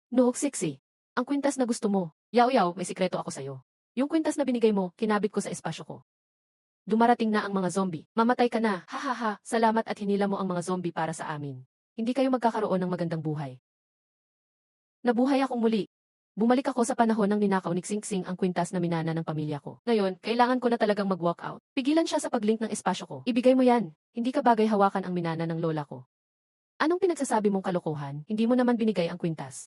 No, Sixi. Ang kwintas na gusto mo. Yaw, may sikreto ako sa'yo. Yung kwintas na binigay mo, kinabit ko sa espasyo ko. Dumarating na ang mga zombie. Mamatay ka na. Hahaha, salamat at hinila mo ang mga zombie para sa amin. Hindi kayo magkakaroon ng magandang buhay. Nabuhay akong muli. Bumalik ako sa panahon ng ninakaw ni Xing ang kwintas na minana ng pamilya ko. Ngayon, kailangan ko na talagang mag-walk out. Pigilan siya sa pag-link ng espasyo ko. Ibigay mo yan. Hindi ka bagay hawakan ang minana ng lola ko. Anong pinagsasabi mong kalokohan? Hindi mo naman binigay ang kwintas.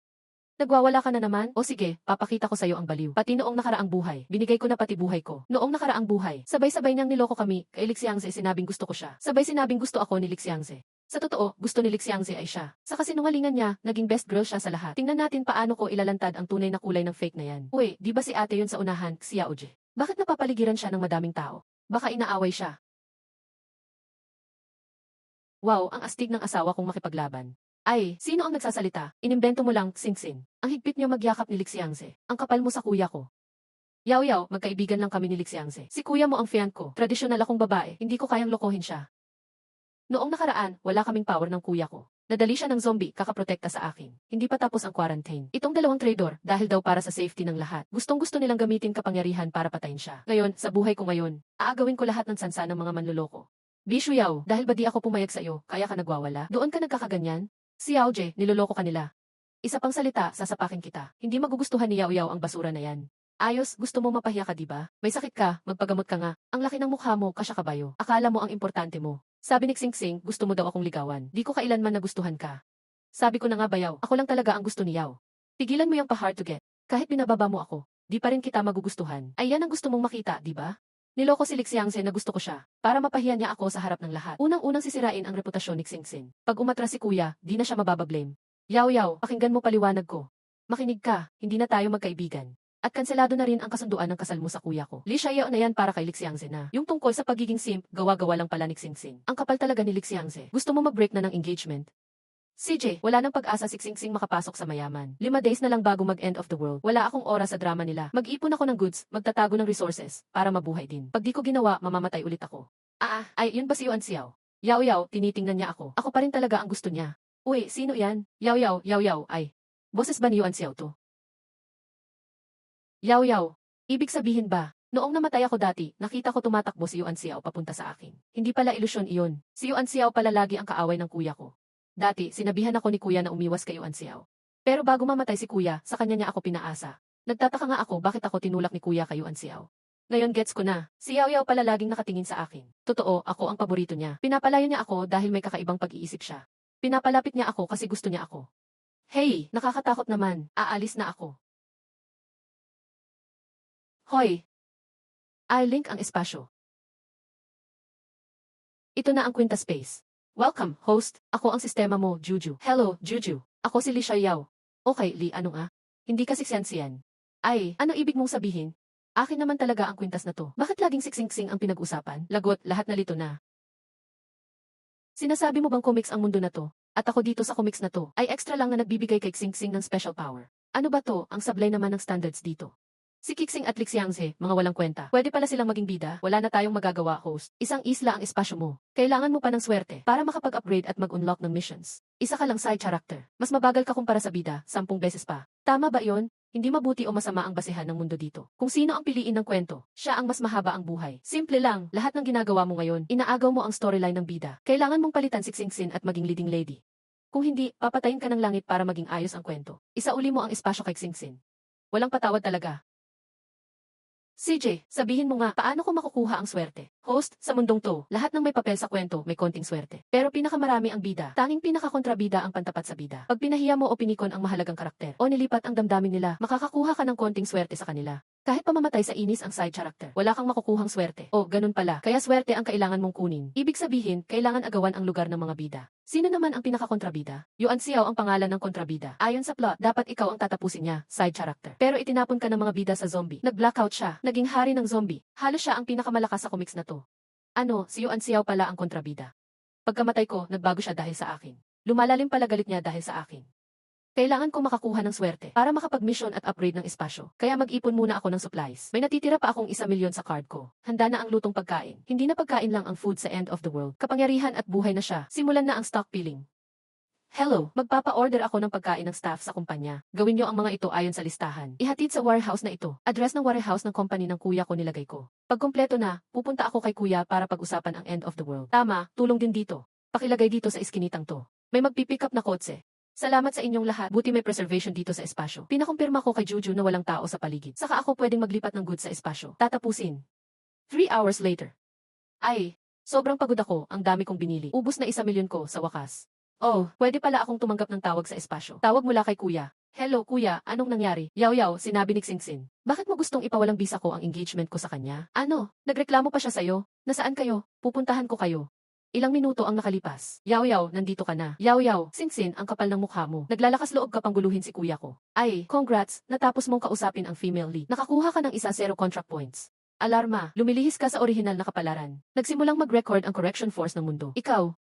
Nagwawala ka na naman? O sige, papakita ko sa'yo ang baliw. Pati noong nakaraang buhay, binigay ko na pati buhay ko. Noong nakaraang buhay, sabay-sabay niyang niloko kami, kay Lixiangze sinabing gusto ko siya. Sabay sinabing gusto ako ni Lixiangze. Sa totoo, gusto ni Lixiangze ay siya. Sa kasinungalingan niya, naging best girl siya sa lahat. Tingnan natin paano ko ilalantad ang tunay na kulay ng fake na yan. Uy, di ba si ate yun sa unahan, si Yaoje? Bakit napapaligiran siya ng madaming tao? Baka inaaway siya. Wow, ang astig ng asawa kong makipaglaban. Ay, sino ang nagsasalita? Inimbento mo lang, Sing. Ang higpit niyo magyakap ni Lixiangze. Ang kapal mo sa kuya ko. Yaw, magkaibigan lang kami ni Lixiangze. Si kuya mo ang fiancé ko. Tradisyonal akong babae, hindi ko kayang lokohin siya. Noong nakaraan, wala kaming power ng kuya ko. Nadali siya ng zombie, kakaprotekta sa akin. Hindi pa tapos ang quarantine. Itong dalawang traidor, dahil daw para sa safety ng lahat, gustong-gusto nilang gamitin kapangyarihan para patayin siya. Ngayon, sa buhay ko ngayon, aagawin ko lahat ng sansa ng mga manloloko. Bisyo Yaw, dahil ba di ako pumayag sa iyo, kaya ka nagwawala? Doon ka nagkakaganyan? Si Yaoje, niloloko ka nila. Isa pang salita, sasapakin kita. Hindi magugustuhan ni Yaw ang basura na yan. Ayos, gusto mo mapahiya ka diba? May sakit ka, magpagamot ka nga. Ang laki ng mukha mo, kasya kabayo. Akala mo ang importante mo. Sabi ni Xing, gusto mo daw akong ligawan. Di ko kailanman nagustuhan ka. Sabi ko na nga bayaw, ako lang talaga ang gusto ni Yaw. Tigilan mo yung pa-hard to get. Kahit binababa mo ako, di pa rin kita magugustuhan. Ay yan ang gusto mong makita, di ba? Niloko si Lixiangze na gusto ko siya, para mapahiya niya ako sa harap ng lahat. Unang-unang sisirain ang reputasyon ni Xing. Pag umatras si kuya, di na siya mababablame. Yaw, pakinggan mo paliwanag ko. Makinig ka, hindi na tayo magkaibigan. At kanselado na rin ang kasunduan ng kasal mo sa kuya ko. Li Xiao na yan para kay Lixiangze na. Yung tungkol sa pagiging simp, gawa-gawa lang pala ni Xing. Ang kapal talaga ni Lixiangze. Gusto mo mag-break na ng engagement? CJ, wala nang pag-asa si Xing makapasok sa mayaman. 5 days na lang bago mag-end of the world. Wala akong oras sa drama nila. Mag-ipon ako ng goods, magtatago ng resources, para mabuhay din. Pag di ko ginawa, mamamatay ulit ako. Ay, yun ba si Yuan Xiao? Yaw, tinitingnan niya ako. Ako pa rin talaga ang gusto niya. Uy, sino yan? Yaw, ay. Boses ba ni Yuan Xiao to? Yaw, ibig sabihin ba, noong namatay ako dati, nakita ko tumatakbo si Yuan Xiao papunta sa akin. Hindi pala ilusyon iyon. Si Yuan Xiao pala lagi ang kaaway ng kuya ko. Dati, sinabihan ako ni kuya na umiwas kay Yuan Xiao. Pero bago mamatay si kuya, sa kanya niya ako pinaasa. Nagtataka nga ako bakit ako tinulak ni kuya kay Yuan Xiao. Ngayon gets ko na, si Yaw pala laging nakatingin sa akin. Totoo, ako ang paborito niya. Pinapalayo niya ako dahil may kakaibang pag-iisip siya. Pinapalapit niya ako kasi gusto niya ako. Hey, nakakatakot naman, aalis na ako. Hoy! I-link ang espasyo. Ito na ang Quinta Space. Welcome, host. Ako ang sistema mo, Juju. Hello, Juju. Ako si Li Xiao. Okay, Li, ano nga? Hindi kasi siyan. Ay, ano ibig mong sabihin? Akin naman talaga ang kwintas na to. Bakit laging siksing ang pinag-usapan? Lagot, lahat na lito na. Sinasabi mo bang comics ang mundo na to? At ako dito sa comics na to, ay extra lang na nagbibigay kay Xing ng special power. Ano ba to? Ang sablay naman ng standards dito. Si Xing at Lixiangze, mga walang kwenta. Pwede pala silang maging bida, wala na tayong magagawa, host. Isang isla ang espasyo mo. Kailangan mo pa ng swerte para makapag-upgrade at mag-unlock ng missions. Isa ka lang side character. Mas mabagal ka kumpara sa bida, 10 beses pa. Tama ba yon? Hindi mabuti o masama ang basehan ng mundo dito. Kung sino ang piliin ng kwento, siya ang mas mahaba ang buhay. Simple lang, lahat ng ginagawa mo ngayon, inaagaw mo ang storyline ng bida. Kailangan mong palitan si Xing at maging leading lady. Kung hindi, papatayin ka ng langit para maging ayos ang kwento. Isauli mo ang espasyo kay Xing. Walang patawad talaga. CJ, sabihin mo nga, paano ko makukuha ang swerte? Host, sa mundong to, lahat ng may papel sa kwento may konting swerte. Pero pinakamarami ang bida, tanging pinakakontrabida ang pantapat sa bida. Pag pinahiya mo o pinikon ang mahalagang karakter, o nilipat ang damdamin nila, makakakuha ka ng konting swerte sa kanila. Kahit pamamatay sa inis ang side character, wala kang makukuhang swerte. O, ganun pala, kaya swerte ang kailangan mong kunin. Ibig sabihin, kailangan agawan ang lugar ng mga bida. Sino naman ang pinakakontrabida? Yuan Xiao ang pangalan ng kontrabida. Ayon sa plot, dapat ikaw ang tatapusin niya, side character. Pero itinapon ka ng mga bida sa zombie. Nag-blackout siya, naging hari ng zombie. Halos siya ang pinakamalakas sa comics na to. Ano, si Yuan Xiao pala ang kontrabida. Pagkamatay ko, nagbago siya dahil sa akin. Lumalalim pala galit niya dahil sa akin. Kailangan ko makakuha ng swerte para makapag-mission at upgrade ng espasyo. Kaya mag-ipon muna ako ng supplies. May natitira pa akong 1,000,000 sa card ko. Handa na ang lutong pagkain. Hindi na pagkain lang ang food sa end of the world. Kapangyarihan at buhay na siya. Simulan na ang stockpiling. Hello, magpapa-order ako ng pagkain ng staff sa kumpanya. Gawin niyo ang mga ito ayon sa listahan. Ihatid sa warehouse na ito. Address ng warehouse ng company ng kuya ko nilagay ko. Pag kumpleto na, pupunta ako kay kuya para pag-usapan ang end of the world. Tama, tulong din dito. Pakilagay dito sa iskinitang to. May magpipick up na kotse. Salamat sa inyong lahat. Buti may preservation dito sa espasyo. Pinakumpirma ko kay Juju na walang tao sa paligid. Saka ako pwedeng maglipat ng goods sa espasyo. Tatapusin. 3 hours later. Ay, sobrang pagod ako, ang dami kong binili. Ubus na 1 milyon ko sa wakas. Oh, pwede pala akong tumanggap ng tawag sa espasyo. Tawag mula kay kuya. Hello kuya, anong nangyari? Yaw, sinabi ni Xingxin. Bakit mo gustong ipawalang bisa ko ang engagement ko sa kanya? Ano, nagreklamo pa siya sa'yo? Nasaan kayo? Pupuntahan ko kayo. Ilang minuto ang nakalipas. Yaw, nandito ka na. Yaw, Xingxin, ang kapal ng mukha mo. Naglalakas loob ka pang guluhin si kuya ko. Ay, congrats, natapos mong kausapin ang female lead. Nakakuha ka ng 0 contract points. Alarma, lumilihis ka sa orihinal na kapalaran. Nagsimulang mag-record ang correction force ng mundo. Ikaw,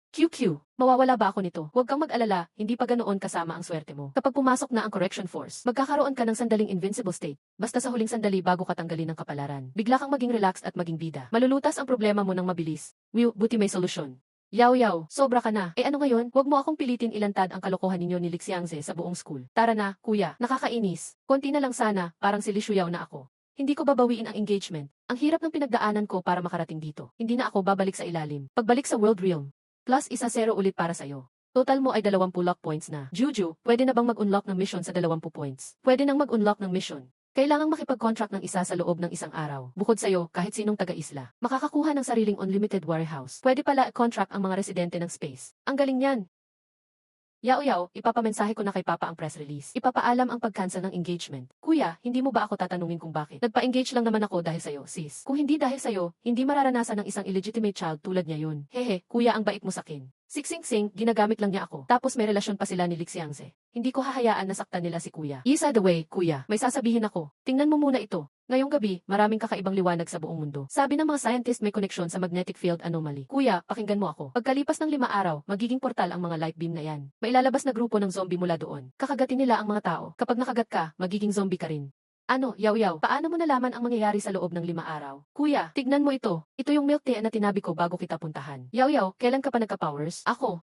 QQ, mawawala ba ako nito? Huwag kang mag-alala, hindi pa ganoon kasama ang swerte mo. Kapag pumasok na ang correction force, magkakaroon ka ng sandaling invincible state. Basta sa huling sandali bago ka tanggalin ng kapalaran. Bigla kang maging relaxed at maging bida. Malulutas ang problema mo ng mabilis. Buti may solusyon. Yaw, sobra ka na. Ano ngayon? Huwag mo akong pilitin ilantad ang kalokohan ninyo ni Lixiangze sa buong school. Tara na, kuya. Nakakainis. Konti na lang sana, parang si Lishuyaw na ako. Hindi ko babawiin ang engagement. Ang hirap ng pinagdaanan ko para makarating dito. Hindi na ako babalik sa ilalim. Pagbalik sa World Realm. Plus 1-0 ulit para sa'yo. Total mo ay 20 luck points na. Juju, pwede na bang mag-unlock ng mission sa 20 points? Pwede nang mag-unlock ng mission. Kailangang makipag-contract ng isa sa loob ng 1 araw. Bukod sa'yo, kahit sinong taga-isla. Makakakuha ng sariling unlimited warehouse. Pwede pala i-contract ang mga residente ng space. Ang galing yan. Yaw, ipapamensahe ko na kay Papa ang press release. Ipapaalam ang pag-cancel ng engagement. Kuya, hindi mo ba ako tatanungin kung bakit? Nagpa-engage lang naman ako dahil sa'yo, sis. Kung hindi dahil sa'yo, hindi mararanasan ng isang illegitimate child tulad niya yun. Hehe, kuya ang bait mo sakin. Siksing-sing, ginagamit lang niya ako. Tapos may relasyon pa sila ni Lixiangze. Hindi ko hahayaan na saktan nila si kuya. Isa the way, kuya, may sasabihin ako. Tingnan mo muna ito. Ngayong gabi, maraming kakaibang liwanag sa buong mundo. Sabi ng mga scientist may koneksyon sa magnetic field anomaly. Kuya, pakinggan mo ako. Pagkalipas ng 5 araw, magiging portal ang mga light beam na yan. May ilalabas na grupo ng zombie mula doon. Kakagatin nila ang mga tao. Kapag nakagat ka, magiging zombie ka rin. Ano, yaw, paano mo nalaman ang mangyayari sa loob ng 5 araw? Kuya, tignan mo ito. Ito yung milk tea na tinabi ko bago kita puntahan. Yaw, kailan ka pa nagka-powers? Ako.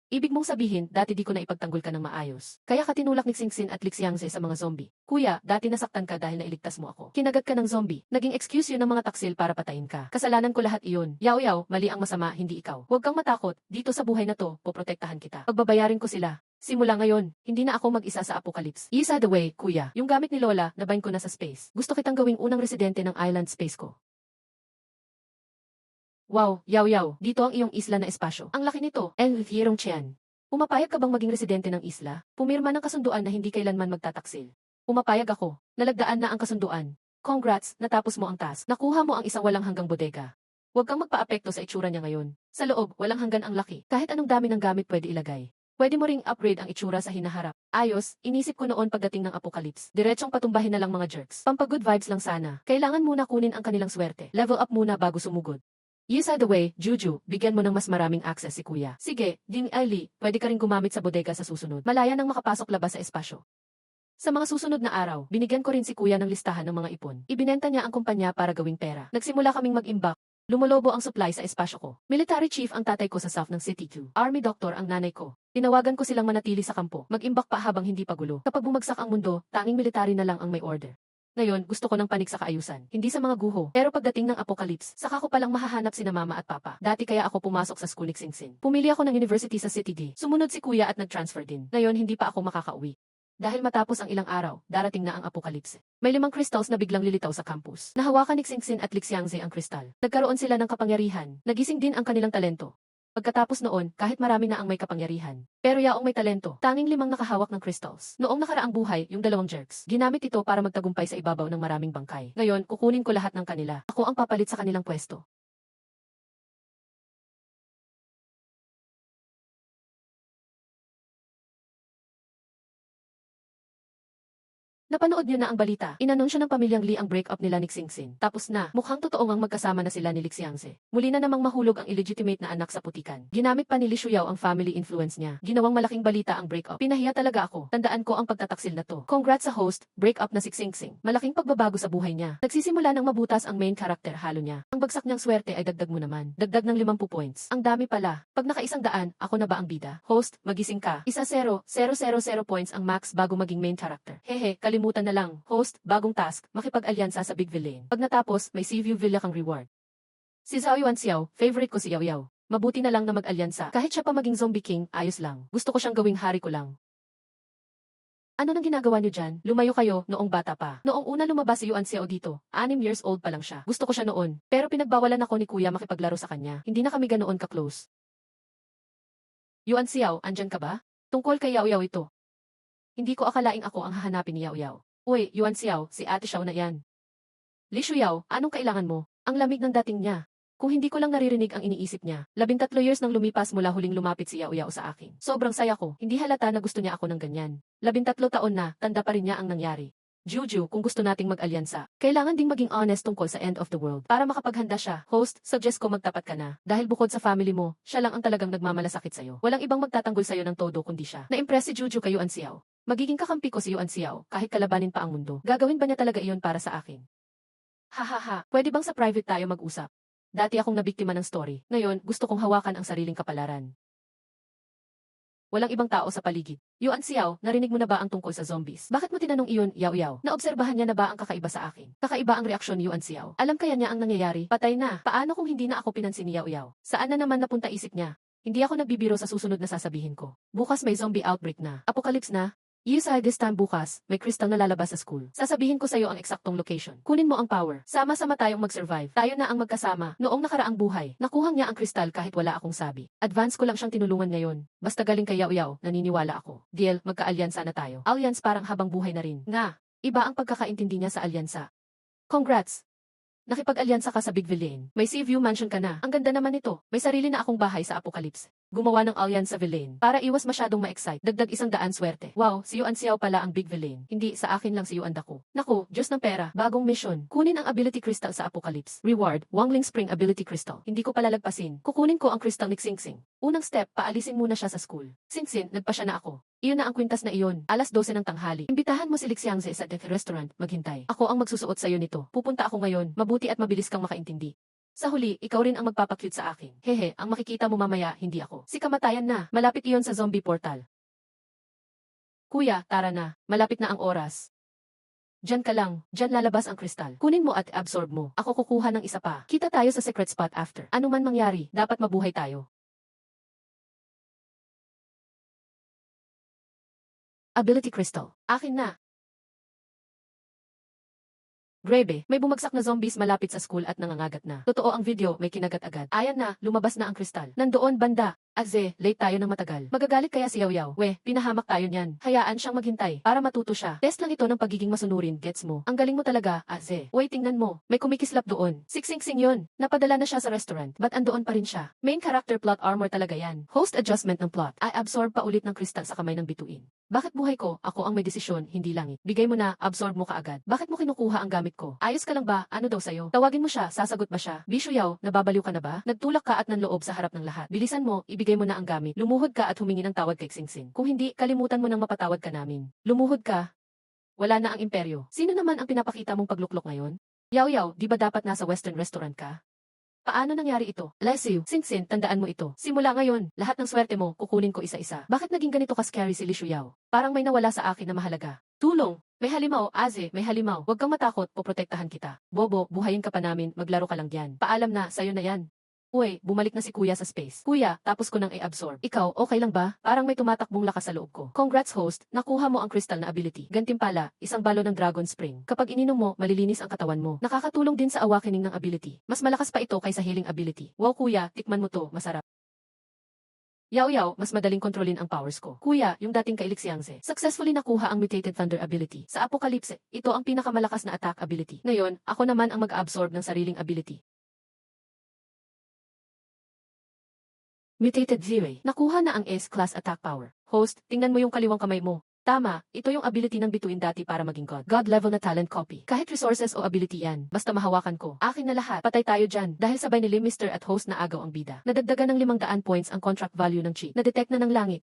Ibig mong sabihin, dati di ko na ipagtanggol ka ng maayos. Kaya ka tinulak ni Xingxin at Lixiangze sa mga zombie. Kuya, dati nasaktan ka dahil nailigtas mo ako. Kinagat ka ng zombie. Naging excuse yun ng mga taksil para patayin ka. Kasalanan ko lahat iyon. Yaw, mali ang masama, hindi ikaw. Huwag kang matakot. Dito sa buhay na to, poprotektahan kita. Pagbabayarin ko sila. Simula ngayon, hindi na ako mag-isa sa apocalypse. Isa the way, kuya. Yung gamit ni Lola, nabain ko na sa space. Gusto kitang gawing unang residente ng island space ko. Wow, yaw, dito ang iyong isla na espasyo. Ang laki nito, and Hierong Chen. Pumapayag ka bang maging residente ng isla? Pumirma ng kasunduan na hindi kailanman magtataksil. Pumapayag ako. Nalagdaan na ang kasunduan. Congrats, natapos mo ang task. Nakuha mo ang isang walang hanggang bodega. Huwag kang magpa-apekto sa itsura niya ngayon. Sa loob, walang hanggan ang laki. Kahit anong dami ng gamit pwede ilagay. Pwede mo ring upgrade ang itsura sa hinaharap. Ayos, inisip ko noon pagdating ng apocalypse. Diretsong patumbahin na lang mga jerks. Pampagood vibes lang sana. Kailangan muna kunin ang kanilang swerte. Level up muna bago sumugod. Yes, the way, Juju, bigyan mo ng mas maraming access si kuya. Sige, Ding Ali, pwede ka rin gumamit sa bodega sa susunod. Malaya nang makapasok labas sa espasyo. Sa mga susunod na araw, binigyan ko rin si kuya ng listahan ng mga ipon. Ibinenta niya ang kumpanya para gawing pera. Nagsimula kaming mag-imbak. Lumolobo ang supply sa espasyo ko. Military chief ang tatay ko sa South ng City 2. Army doctor ang nanay ko. Tinawagan ko silang manatili sa kampo. Mag-imbak pa habang hindi pagulo. Kapag bumagsak ang mundo, tanging military na lang ang may order. Ngayon, gusto ko ng panig sa kaayusan. Hindi sa mga guho. Pero pagdating ng apocalypse, saka ko palang mahahanap sina mama at papa. Dati kaya ako pumasok sa school ni Xingxin. Pumili ako ng university sa City D. Sumunod si kuya at nag-transfer din. Ngayon, hindi pa ako makakauwi. Dahil matapos ang ilang araw, darating na ang apocalypse. May 5 crystals na biglang lilitaw sa campus. Nahawakan ni Xingxin at Lixiangze ang kristal. Nagkaroon sila ng kapangyarihan. Nagising din ang kanilang talento. Pagkatapos noon, kahit marami na ang may kapangyarihan. Pero yaong may talento, tanging 5 nakahawak ng crystals. Noong nakaraang buhay, yung 2 jerks, ginamit ito para magtagumpay sa ibabaw ng maraming bangkay. Ngayon, kukunin ko lahat ng kanila. Ako ang papalit sa kanilang pwesto. Napanood niyo na ang balita. Inanunsyo ng pamilyang Lee ang breakup nila ni Xingxin. Tapos na, mukhang totoo ngang magkasama na sila ni Lixiangse. Muli na namang mahulog ang illegitimate na anak sa putikan. Ginamit pa ni Li Shuyao ang family influence niya. Ginawang malaking balita ang breakup. Pinahiya talaga ako. Tandaan ko ang pagtataksil na to. Congrats sa host, breakup na si Xingxin. Malaking pagbabago sa buhay niya. Nagsisimula ng mabutas ang main character halo niya. Ang bagsak niyang swerte ay dagdag mo naman. Dagdag ng 50 points. Ang dami pala. Pag naka-100, ako na ba ang bida? Host, magising ka. 1-0, 0-0-0 points ang max bago maging main character. Hehe, kalimutan na lang. Host, bagong task, makipag-alyansa sa big villain. Pag natapos, may Sea View Villa kang reward. Si Zhao Yuanxiao, favorite ko si Yao Yao. Mabuti na lang na mag-alyansa. Kahit siya pa maging zombie king, ayos lang. Gusto ko siyang gawing hari ko lang. Ano nang ginagawa niyo dyan? Lumayo kayo, noong bata pa. Noong una lumabas si Yuanxiao dito, 6 years old pa lang siya. Gusto ko siya noon. Pero pinagbawalan ako ni kuya makipaglaro sa kanya. Hindi na kami ganoon ka-close. Yuanxiao, andyan ka ba? Tungkol kay Yao Yao ito. Hindi ko akalaing ako ang hahanapin ni Yao Yao. Uy, Yuanxiao, si Ate Xiao na yan. Li Shuyao, anong kailangan mo? Ang lamig ng dating niya. Kung hindi ko lang naririnig ang iniisip niya. 13 years nang lumipas mula huling lumapit si Yao Yao sa akin. Sobrang saya ko, hindi halata na gusto niya ako ng ganyan. 13 taon na, tanda pa rin niya ang nangyari. Juju, kung gusto nating mag-alyansa, kailangan ding maging honest tungkol sa end of the world. Para makapaghanda siya, host, suggest ko magtapat ka na. Dahil bukod sa family mo, siya lang ang talagang nagmamalasakit sa'yo. Walang ibang magtatanggol sa'yo ng todo kundi siya. Na-impress si Juju kay Yuanxiao. Magiging kakampi ko si Yuanxiao, kahit kalabanin pa ang mundo. Gagawin ba niya talaga iyon para sa akin? Hahaha, pwede bang sa private tayo mag-usap? Dati akong nabiktima ng story. Ngayon, gusto kong hawakan ang sariling kapalaran. Walang ibang tao sa paligid. Yuanxiao, narinig mo na ba ang tungkol sa zombies? Bakit mo tinanong iyon, Yao Yao? Naobserbahan niya na ba ang kakaiba sa akin? Kakaiba ang reaksyon ni Yuanxiao. Alam kaya niya ang nangyayari? Patay na. Paano kung hindi na ako pinansin ni Yao Yao? Saan na naman napunta isip niya? Hindi ako nagbibiro sa susunod na sasabihin ko. Bukas may zombie outbreak na. Apocalypse na. Yusay, this time bukas, may crystal na lalabas sa school. Sasabihin ko sa'yo ang eksaktong location. Kunin mo ang power. Sama-sama tayong mag-survive. Tayo na ang magkasama. Noong nakaraang buhay, nakuhang niya ang crystal kahit wala akong sabi. Advance ko lang siyang tinulungan ngayon. Basta galing kay Yao Yao, naniniwala ako. Deal, magka-alyansa na tayo. Alliance parang habang buhay na rin. Nga, iba ang pagkakaintindi niya sa alyansa. Congrats! Nakipag-alyansa ka sa Big Villain. May Sea View Mansion ka na. Ang ganda naman nito. May sarili na akong bahay sa Apocalypse. Gumawa ng alliance sa villain. Para iwas masyadong ma-excite, dagdag 100 swerte. Wow, si Yuan Xiao pala ang big villain. Hindi, sa akin lang si Yuan Dako. Naku, Diyos ng pera, bagong mission. Kunin ang ability crystal sa Apocalypse. Reward, Wangling Spring Ability Crystal. Hindi ko palalagpasin. Kukunin ko ang crystal ni Xingxing. Unang step, paalisin muna siya sa school. Xingxing, nagpa siya na ako. Iyon na ang kwintas na iyon. 12:00 ng tanghali. Imbitahan mo si Lixiangse sa the restaurant. Maghintay. Ako ang magsusuot sa'yo nito. Pupunta ako ngayon. Mabuti at mabilis kang makaintindi. Sa huli, ikaw rin ang magpapakyut sa akin. Hehe, ang makikita mo mamaya, hindi ako. Si kamatayan na. Malapit iyon sa zombie portal. Kuya, tara na. Malapit na ang oras. Diyan ka lang. Diyan lalabas ang kristal. Kunin mo at absorb mo. Ako kukuha ng isa pa. Kita tayo sa secret spot after. Ano man mangyari, dapat mabuhay tayo. Ability Crystal. Akin na. Grebe, may bumagsak na zombies malapit sa school at nangangagat na. Totoo ang video, may kinagat agad. Ayan na, lumabas na ang kristal. Nandoon banda. Aze, late tayo ng matagal. Magagalit kaya si Yao Yao? Weh, pinahamak tayo niyan. Hayaan siyang maghintay para matuto siya. Test lang ito ng pagiging masunurin, gets mo? Ang galing mo talaga, Aze. Wait, tingnan mo. May kumikislap doon. Siksing-sing yun. Napadala na siya sa restaurant. Ba't andoon pa rin siya? Main character plot armor talaga yan. Host adjustment ng plot. I absorb pa ulit ng kristal sa kamay ng bituin. Bakit buhay ko? Ako ang may desisyon, hindi langit. Bigay mo na, absorb mo kaagad. Bakit mo kinukuha ang gamit ko? Ayos ka lang ba? Ano daw sa'yo? Tawagin mo siya, sasagot ba siya? Bisyo Yao, nababaliw ka na ba? Nagtulak ka at nanloob sa harap ng lahat. Bilisan mo, ibigay mo na ang gamit. Lumuhod ka at humingi ng tawad kay Xingxing. Kung hindi, kalimutan mo nang mapatawad ka namin. Lumuhod ka. Wala na ang imperyo. Sino naman ang pinapakita mong pagluklok ngayon? Yao Yao, di ba dapat nasa western restaurant ka? Paano nangyari ito? Lesiu, Xingxing, tandaan mo ito. Simula ngayon, lahat ng swerte mo, kukunin ko isa-isa. Bakit naging ganito ka-scary si Li Shuyao? Parang may nawala sa akin na mahalaga. Tulong! May halimaw, Aze, may halimaw. Huwag kang matakot, poprotektahan kita. Bobo, buhayin ka pa namin, maglaro ka lang diyan. Paalam na, sa'yo na yan. Uy, bumalik na si kuya sa space. Kuya, tapos ko nang i-absorb. Ikaw, okay lang ba? Parang may tumatakbong lakas sa loob ko. Congrats host, nakuha mo ang crystal na ability. Gantimpala, isang balo ng Dragon Spring. Kapag ininom mo, malilinis ang katawan mo. Nakakatulong din sa awakening ng ability. Mas malakas pa ito kaysa healing ability. Wow kuya, tikman mo to, masarap. Yao Yao, mas madaling kontrolin ang powers ko. Kuya, yung dating kay Lixiangse, successfully nakuha ang mutated thunder ability. Sa Apocalypse, ito ang pinakamalakas na attack ability. Ngayon, ako naman ang mag-absorb ng sariling ability. Mutated Zirei. Nakuha na ang S-class attack power. Host, tingnan mo yung kaliwang kamay mo. Tama, ito yung ability ng bituin dati para maging God. God level na talent copy. Kahit resources o ability yan, basta mahawakan ko. Akin na lahat. Patay tayo dyan. Dahil sabay ni Mr. at host na agaw ang bida. Nadagdagan ng 500 points ang contract value ng cheat. Na-detect na ng langit.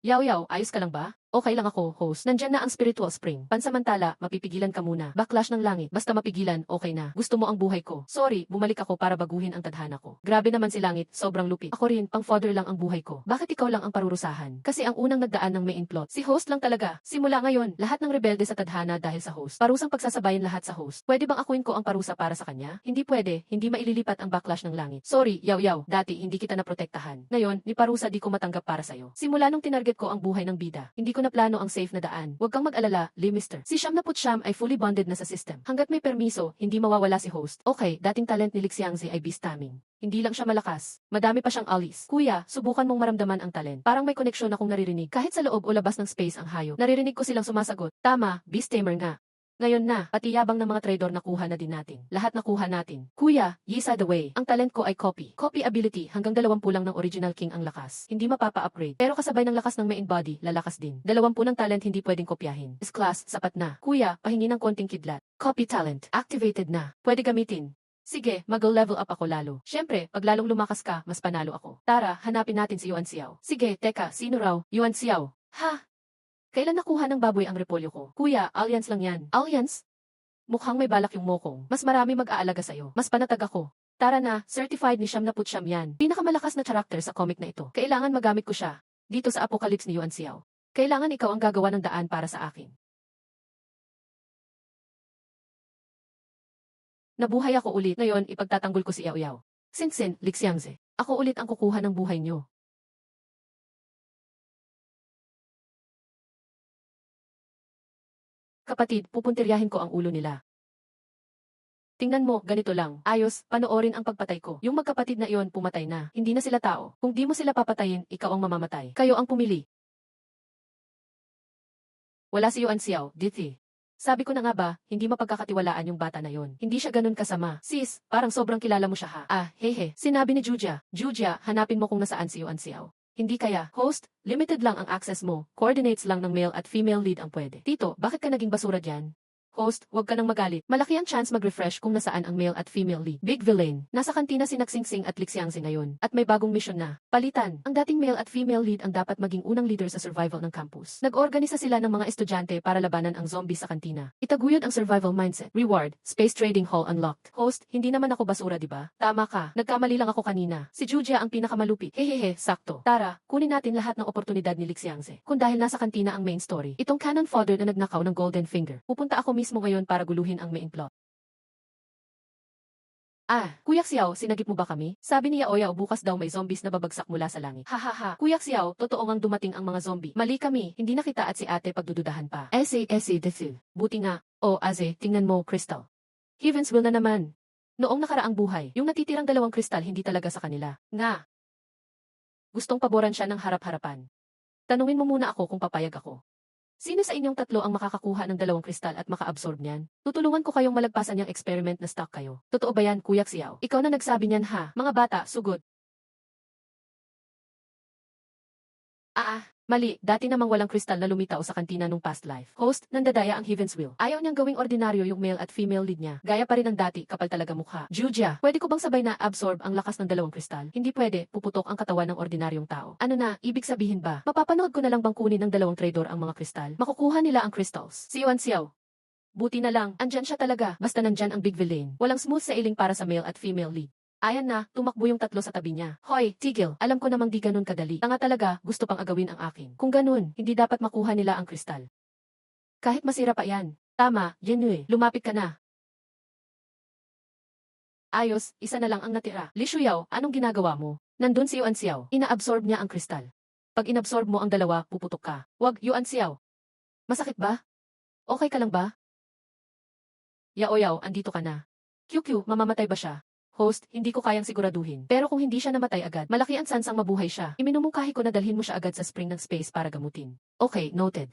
Yaw, ayos ka lang ba? Okay lang ako, host. Nandyan na ang spiritual spring. Pansamantala, mapipigilan ka muna. Backlash ng langit. Basta mapigilan, okay na. Gusto mo ang buhay ko. Sorry, bumalik ako para baguhin ang tadhana ko. Grabe naman si langit, sobrang lupit. Ako rin, pang fodder lang ang buhay ko. Bakit ikaw lang ang parurusahan? Kasi ang unang nagdaan ng main plot, si host lang talaga. Simula ngayon, lahat ng rebelde sa tadhana dahil sa host. Parusang pagsasabayin lahat sa host. Pwede bang akuin ko ang parusa para sa kanya? Hindi pwede, hindi maililipat ang backlash ng langit. Sorry, yaw, dati hindi kita naprotektahan. Ngayon, ni parusa di ko matanggap para sa'yo. Simula nung tinarget ko ang buhay ng bida, hindi ko na plano ang safe na daan. Huwag kang mag-alala, Mister. Si Siyam na Putsyam ay fully bonded na sa system. Hanggat may permiso, hindi mawawala si host. Okay, dating talent ni Lixiangzi ay beast taming. Hindi lang siya malakas. Madami pa siyang alis. Kuya, subukan mong maramdaman ang talent. Parang may koneksyon akong naririnig. Kahit sa loob o labas ng space ang hayop. Naririnig ko silang sumasagot. Tama, beast tamer nga. Ngayon na, pati yabang ng mga trader nakuha na din natin. Lahat nakuha natin. Kuya, Yisa the way. Ang talent ko ay copy. Copy ability, hanggang 20 lang ng original king ang lakas. Hindi mapapa-upgrade. Pero kasabay ng lakas ng main body, lalakas din. 20 ng talent hindi pwedeng kopyahin. S-class, sapat na. Kuya, pahingi ng konting kidlat. Copy talent. Activated na. Pwede gamitin. Sige, mag-level up ako lalo. Syempre, pag lalong lumakas ka, mas panalo ako. Tara, hanapin natin si Yuan Xiao. Sige, teka, sino raw? Yuan Xiao. Ha? Kailan nakuha ng baboy ang repolyo ko? Kuya, alliance lang yan. Alliance? Mukhang may balak yung mokong. Mas marami mag-aalaga sa'yo. Mas panatag ako. Tara na, certified ni Siyam na Putsyam yan. Pinakamalakas na character sa comic na ito. Kailangan magamit ko siya. Dito sa Apocalypse ni Yuan Xiao. Kailangan ikaw ang gagawa ng daan para sa akin. Nabuhay ako ulit. Ngayon, ipagtatanggol ko si Yao Yao. Sinsin, Lixiangze. Ako ulit ang kukuha ng buhay niyo. Kapatid, pupuntiryahin ko ang ulo nila. Tingnan mo, ganito lang. Ayos, panoorin ang pagpatay ko. Yung magkapatid na iyon pumatay na. Hindi na sila tao. Kung di mo sila papatayin, ikaw ang mamamatay. Kayo ang pumili. Wala si Yuan Xiao, Dithi. Sabi ko na nga ba, hindi mapagkakatiwalaan yung bata na yon. Hindi siya ganun kasama. Sis, parang sobrang kilala mo siya ha. Ah, hehe. Sinabi ni Juja. Juja, hanapin mo kung nasaan si Yuan Xiao. Hindi kaya, host, limited lang ang access mo. Coordinates lang ng male at female lead ang pwede. Tito, bakit ka naging basura dyan? Host, huwag ka nang magalit. Malaki ang chance mag-refresh kung nasaan ang male at female lead. Big villain. Nasa kantina si Naksingsing at Lixiangzi ngayon. At may bagong mission na. Palitan. Ang dating male at female lead ang dapat maging unang leader sa survival ng campus. Nag-organisa sila ng mga estudyante para labanan ang zombie sa kantina. Itaguyod ang survival mindset. Reward. Space trading hall unlocked. Host, hindi naman ako basura, di ba? Tama ka. Nagkamali lang ako kanina. Si Juja ang pinakamalupit. Hehehe, sakto. Tara, kunin natin lahat ng oportunidad ni Lixiangzi. Kung dahil nasa kantina ang main story. Itong cannon fodder na nagnakaw ng golden finger. Pupunta ako mismo ngayon para guluhin ang main plot. Ah, Kuya Xiao, sinagip mo ba kami? Sabi ni Yao Yao bukas daw may zombies na babagsak mula sa langit. Hahaha. Kuya Xiao, totoo ngang dumating ang mga zombie. Mali kami, hindi na kita at si ate pagdududahan pa. Ese, desil. Buti nga. O, Aze, tingnan mo, Crystal. Heavens will na naman. Noong nakaraang buhay, yung natitirang 2 kristal hindi talaga sa kanila. Nga. Gustong paboran siya ng harap-harapan. Tanungin mo muna ako kung papayag ako. Sino sa inyong 3 ang makakakuha ng 2 kristal at maka-absorb niyan? Tutulungan ko kayong malagpasan yung experiment na stuck kayo. Totoo ba yan, Kuya Xiao? Ikaw na nagsabi niyan ha? Mga bata, sugod. Mali, dati namang walang kristal na lumitaw sa kantina nung past life. Host, nandadaya ang Heaven's Will. Ayaw niyang gawing ordinaryo yung male at female lead niya. Gaya pa rin ng dati, kapal talaga mukha. Juja, pwede ko bang sabay na absorb ang lakas ng 2 kristal? Hindi pwede, puputok ang katawan ng ordinaryong tao. Ano na, ibig sabihin ba? Mapapanood ko na lang bang kunin ng 2 trader ang mga kristal? Makukuha nila ang crystals. Si Yuan Xiao. Buti na lang, andyan siya talaga. Basta nandyan ang big villain. Walang smooth sailing para sa male at female lead. Ayan na, tumakbo yung 3 sa tabi niya. Hoy, tigil, alam ko namang di ganun kadali. Tanga talaga, gusto pang agawin ang akin. Kung ganun, hindi dapat makuha nila ang kristal. Kahit masira pa yan. Tama, Yenue, lumapit ka na. Ayos, isa na lang ang natira. Li Shuyao, anong ginagawa mo? Nandun si Yuan Xiao, ina-absorb niya ang kristal. Pag inabsorb mo ang 2, puputok ka. Wag, Yuan Xiao. Masakit ba? Okay ka lang ba? Yao Yao, andito ka na. QQ, mamamatay ba siya? Host, hindi ko kayang siguraduhin. Pero kung hindi siya namatay agad, malaki ang sansang mabuhay siya. Iminumungkahi ko na dalhin mo siya agad sa spring ng space para gamutin. Okay, noted.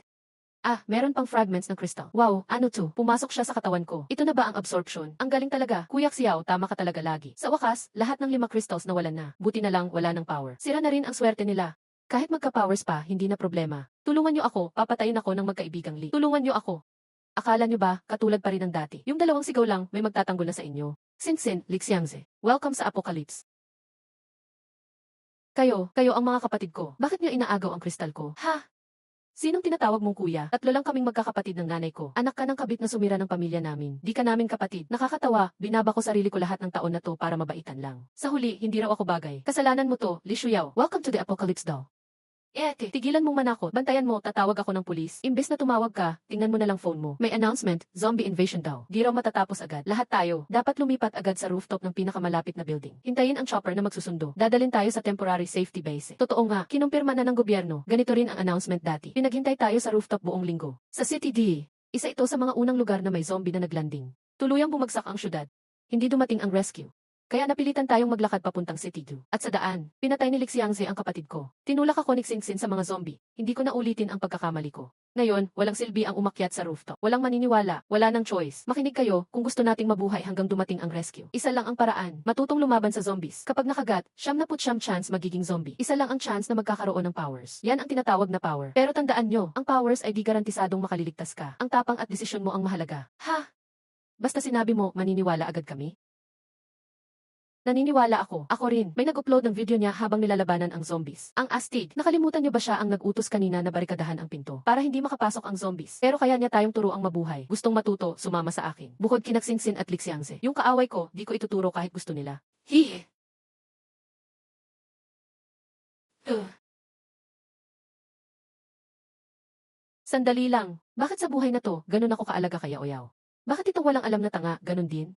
Ah, meron pang fragments ng crystal. Wow, ano to? Pumasok siya sa katawan ko. Ito na ba ang absorption? Ang galing talaga. Kuya Xiao, tama ka talaga lagi. Sa wakas, lahat ng 5 crystals nawalan na. Buti na lang wala ng power. Sira na rin ang swerte nila. Kahit magka-powers pa, hindi na problema. Tulungan niyo ako, papatayin ako ng magkaibigang Lee. Tulungan niyo ako. Akala niyo ba, katulad pa rin ng dati? Yung dalawang sigaw lang, may magtatanggol na sa inyo. Sinsin, Lixiangze. Welcome sa Apocalypse. Kayo ang mga kapatid ko. Bakit niyo inaagaw ang kristal ko? Ha? Sinong tinatawag mong kuya? Tatlo lang kaming magkakapatid ng nanay ko. Anak ka ng kabit na sumira ng pamilya namin. Di ka namin kapatid. Nakakatawa, binaba ko sarili ko lahat ng taon na to para mabaitan lang. Sa huli, hindi raw ako bagay. Kasalanan mo to, Li Shuyao. Welcome to the Apocalypse daw. Tigilan mong manakot. Bantayan mo, tatawag ako ng pulis. Imbes na tumawag ka, tingnan mo na lang phone mo. May announcement, zombie invasion daw. Di raw matatapos agad. Lahat tayo, dapat lumipat agad sa rooftop ng pinakamalapit na building. Hintayin ang chopper na magsusundo. Dadalin tayo sa temporary safety base. Totoo nga, kinumpirma na ng gobyerno. Ganito rin ang announcement dati. Pinaghintay tayo sa rooftop buong linggo. Sa City D, isa ito sa mga unang lugar na may zombie na naglanding. Tuluyang bumagsak ang syudad. Hindi dumating ang rescue. Kaya napilitan tayong maglakad papuntang City 2. At sa daan, pinatay ni Lixiangze ang kapatid ko. Tinulak ako ni Xingxin sa mga zombie. Hindi ko na ulitin ang pagkakamali ko. Ngayon, walang silbi ang umakyat sa rooftop. Walang maniniwala, wala nang choice. Makinig kayo kung gusto nating mabuhay hanggang dumating ang rescue. Isa lang ang paraan, matutong lumaban sa zombies. Kapag nakagat, 99% chance magiging zombie. Isa lang ang chance na magkakaroon ng powers. Yan ang tinatawag na power. Pero tandaan nyo, ang powers ay di garantisadong makaliligtas ka. Ang tapang at desisyon mo ang mahalaga. Ha? Basta sinabi mo, maniniwala agad kami? Naniniwala ako. Ako rin. May nag-upload ng video niya habang nilalabanan ang zombies. Ang astig. Nakalimutan niyo ba siya ang nag-utos kanina na barikadahan ang pinto para hindi makapasok ang zombies? Pero kaya niya tayong turuang mabuhay. Gustong matuto, sumama sa akin. Bukod kina Xingxin at Lixiangze. Yung kaaway ko, di ko ituturo kahit gusto nila. Hihi. Sandali lang. Bakit sa buhay na to, ganun ako kaalaga kaya Oyaw? Bakit ito walang alam na tanga, ganun din?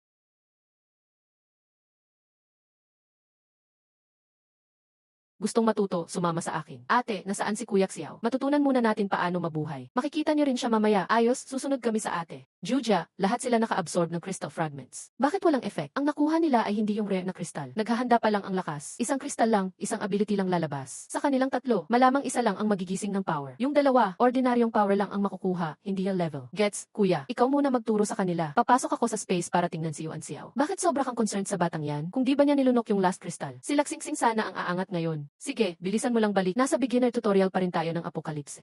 Gustong matuto, sumama sa akin. Ate, nasaan si Kuya Xiao? Matutunan muna natin paano mabuhay. Makikita niyo rin siya mamaya. Ayos, susunod kami sa ate. Juja, lahat sila naka-absorb ng crystal fragments. Bakit walang effect? Ang nakuha nila ay hindi yung rare na kristal. Naghahanda pa lang ang lakas. Isang kristal lang, isang ability lang lalabas. Sa kanilang tatlo, malamang isa lang ang magigising ng power. Yung dalawa, ordinaryong power lang ang makukuha, hindi yung level. Gets, kuya, ikaw muna magturo sa kanila. Papasok ako sa space para tingnan si Yuan Xiao. Bakit sobra kang concerned sa batang yan? Kung di ba niya nilunok yung last crystal? Sila Xingxing sana ang aangat ngayon. Sige, bilisan mo lang balik. Nasa beginner tutorial pa rin tayo ng Apocalypse.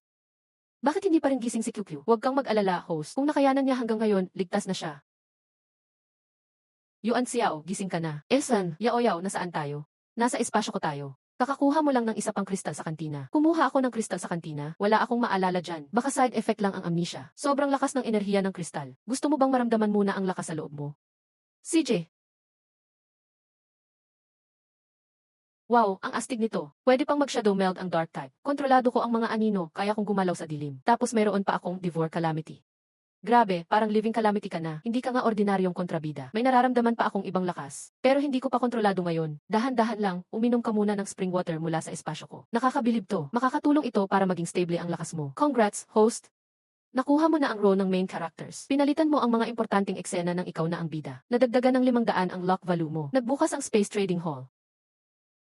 Bakit hindi pa rin gising si QQ? Huwag kang mag-alala, host. Kung nakayanan niya hanggang ngayon, ligtas na siya. Yuan Xiao, gising ka na. Esan, Yao Yao, nasaan tayo? Nasa espasyo ko tayo. Kakakuha mo lang ng isa pang kristal sa kantina. Kumuha ako ng kristal sa kantina. Wala akong maalala dyan. Baka side effect lang ang amnesia. Sobrang lakas ng enerhiya ng kristal. Gusto mo bang maramdaman muna ang lakas sa loob mo? CJ. Wow, ang astig nito. Pwede pang mag-shadow meld ang dark type. Kontrolado ko ang mga anino, kaya kong gumalaw sa dilim. Tapos mayroon pa akong Devour Calamity. Grabe, parang living calamity ka na. Hindi ka nga ordinaryong kontrabida. May nararamdaman pa akong ibang lakas. Pero hindi ko pa kontrolado ngayon. Dahan-dahan lang, uminom ka muna ng spring water mula sa espasyo ko. Nakakabilib to. Makakatulong ito para maging stable ang lakas mo. Congrats, host! Nakuha mo na ang role ng main characters. Pinalitan mo ang mga importanteng eksena ng ikaw na ang bida. Nadagdagan ng 500 ang luck value mo. Nagbukas ang space trading hall.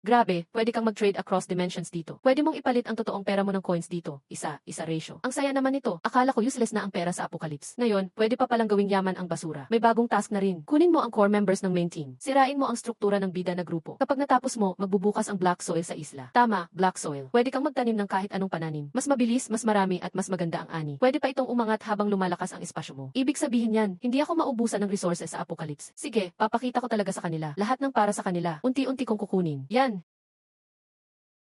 Grabe, pwede kang mag-trade across dimensions dito. Pwede mong ipalit ang totoong pera mo ng coins dito. Isa ratio. Ang saya naman nito. Akala ko useless na ang pera sa Apocalypse. Ngayon, pwede pa palang gawing yaman ang basura. May bagong task na rin. Kunin mo ang core members ng main team. Sirain mo ang struktura ng bida na grupo. Kapag natapos mo, magbubukas ang black soil sa isla. Tama, black soil. Pwede kang magtanim ng kahit anong pananim. Mas mabilis, mas marami at mas maganda ang ani. Pwede pa itong umangat habang lumalakas ang espasyo mo. Ibig sabihin yan, hindi ako maubusan ng resources sa Apocalypse. Sige, papakita ko talaga sa kanila. Lahat ng para sa kanila. Unti-unti kong kukunin. Yan.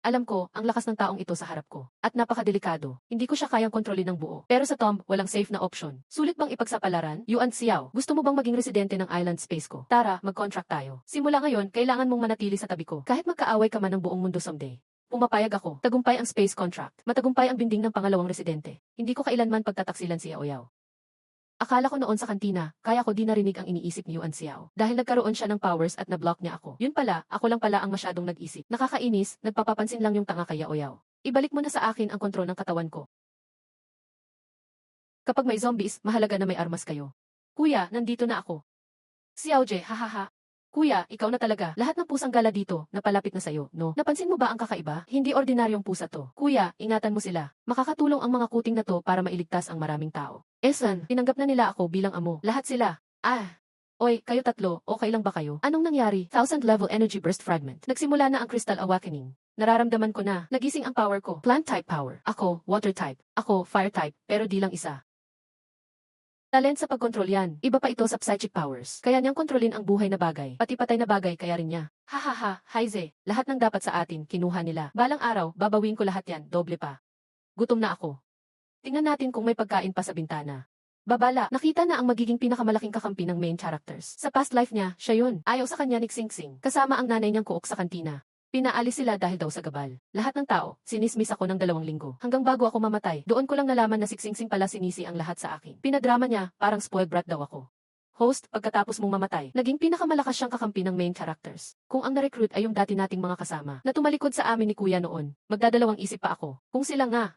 Alam ko, ang lakas ng taong ito sa harap ko. At napakadelikado. Hindi ko siya kayang kontrolin ng buo. Pero sa Tomb, walang safe na option. Sulit bang ipagsapalaran? Yuan Xiao, gusto mo bang maging residente ng island space ko? Tara, mag-contract tayo. Simula ngayon, kailangan mong manatili sa tabi ko. Kahit magkaaway ka man ng buong mundo someday. Pumapayag ako. Tagumpay ang space contract. Matagumpay ang binding ng pangalawang residente. Hindi ko kailanman pagtataksilan si Yao Yao. Akala ko noon sa kantina, kaya ko di narinig ang iniisip ni Yuan Xiao. Dahil nagkaroon siya ng powers at na-block niya ako. Yun pala, ako lang pala ang masyadong nag-isip. Nakakainis, nagpapapansin lang yung tanga kay Yao Yao. Ibalik mo na sa akin ang kontrol ng katawan ko. Kapag may zombies, mahalaga na may armas kayo. Kuya, nandito na ako. Xiao Je, hahaha. Kuya, ikaw na talaga. Lahat ng pusang gala dito, napalapit na sa'yo, no? Napansin mo ba ang kakaiba? Hindi ordinaryong pusa to. Kuya, ingatan mo sila. Makakatulong ang mga kuting na to para mailigtas ang maraming tao. Esan, tinanggap na nila ako bilang amo. Lahat sila. Oy, kayo tatlo, okay lang ba kayo? Anong nangyari? 1000 level energy burst fragment. Nagsimula na ang crystal awakening. Nararamdaman ko na, nagising ang power ko. Plant type power. Ako, water type. Ako, fire type, pero di lang isa. Talent sa pagkontrol yan. Iba pa ito sa psychic powers. Kaya niyang kontrolin ang buhay na bagay. Pati patay na bagay kaya rin niya. Hahaha, Haize. Lahat ng dapat sa atin, kinuha nila. Balang araw, babawin ko lahat yan, doble pa. Gutom na ako. Tingnan natin kung may pagkain pa sa bintana. Babala, nakita na ang magiging pinakamalaking kakampi ng main characters. Sa past life niya, siya yun. Ayaw sa kanya ni Xing Xing. Kasama ang nanay niyang kuok sa kantina. Pinaalis sila dahil daw sa gabal. Lahat ng tao, sinismis ako ng 2 linggo. Hanggang bago ako mamatay, doon ko lang nalaman na si Xing Xing pala sinisi ang lahat sa akin. Pinadrama niya, parang spoiled brat daw ako. Host, pagkatapos mong mamatay, naging pinakamalakas siyang kakampi ng main characters. Kung ang na-recruit ay yung dati nating mga kasama, na tumalikod sa amin ni Kuya noon, magdadalawang isip pa ako. Kung sila nga.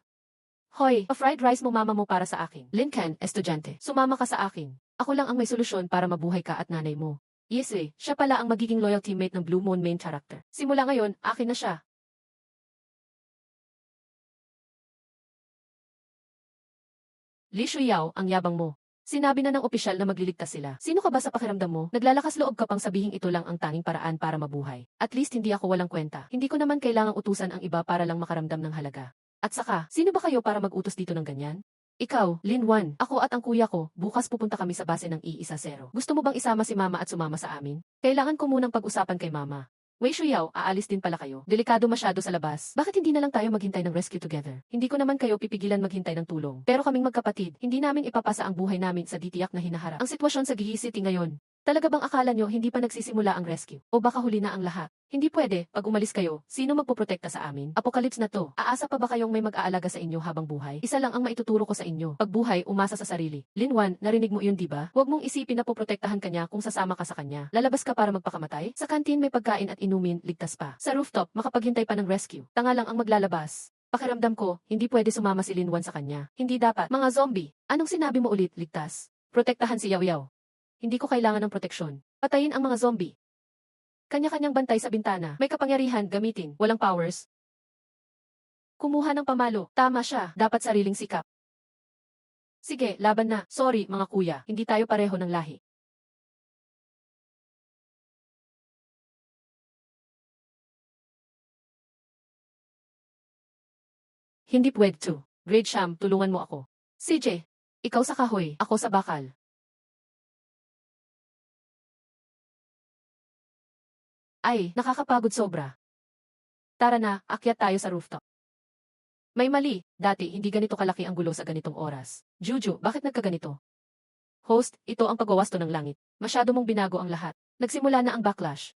Hoy, pa-fried rice mo mama mo para sa akin. Lincoln, estudyante, sumama ka sa akin. Ako lang ang may solusyon para mabuhay ka at nanay mo. Yes siya pala ang magiging loyal teammate ng Blue Moon main character. Simula ngayon, akin na siya. Li Shuyao, ang yabang mo. Sinabi na ng opisyal na magliligtas sila. Sino ka ba sa pakiramdam mo? Naglalakas loob ka pang sabihing ito lang ang tanging paraan para mabuhay. At least hindi ako walang kwenta. Hindi ko naman kailangang utusan ang iba para lang makaramdam ng halaga. At saka, sino ba kayo para mag-utos dito ng ganyan? Ikaw, Lin Wan, ako at ang kuya ko, bukas pupunta kami sa base ng I-10. Gusto mo bang isama si mama at sumama sa amin? Kailangan ko munang pag-usapan kay mama. Wei Shuyao, aalis din pala kayo. Delikado masyado sa labas. Bakit hindi na lang tayo maghintay ng rescue together? Hindi ko naman kayo pipigilan maghintay ng tulong. Pero kaming magkapatid, hindi namin ipapasa ang buhay namin sa ditiyak na hinaharap. Ang sitwasyon sa Gihi City ngayon. Talaga bang akala nyo hindi pa nagsisimula ang rescue? O baka huli na ang lahat? Hindi pwede, pag umalis kayo, sino magpoprotekta sa amin? Apocalypse na to. Aasa pa ba kayong may mag-aalaga sa inyo habang buhay? Isa lang ang maituturo ko sa inyo. Pag buhay, umasa sa sarili. Linwan, narinig mo yun diba? Huwag mong isipin na poprotektahan ka niya kung sasama ka sa kanya. Lalabas ka para magpakamatay? Sa kantin may pagkain at inumin, ligtas pa. Sa rooftop, makapaghintay pa ng rescue. Tanga lang ang maglalabas. Pakiramdam ko, hindi pwede sumama si Linwan sa kanya. Hindi dapat. Mga zombie, anong sinabi mo ulit, ligtas? Protektahan si Yaw Yaw. Hindi ko kailangan ng proteksyon. Patayin ang mga zombie. Kanya-kanyang bantay sa bintana. May kapangyarihan, gamitin. Walang powers. Kumuha ng pamalo. Tama siya. Dapat sariling sikap. Sige, laban na. Sorry, mga kuya. Hindi tayo pareho ng lahi. Hindi pwede. Grade Sham, tulungan mo ako. CJ, ikaw sa kahoy, ako sa bakal. Ay, nakakapagod sobra. Tara na, akyat tayo sa rooftop. May mali, dati hindi ganito kalaki ang gulo sa ganitong oras. Juju, bakit nagkaganito? Host, ito ang pagwawasto ng langit. Masyado mong binago ang lahat. Nagsimula na ang backlash.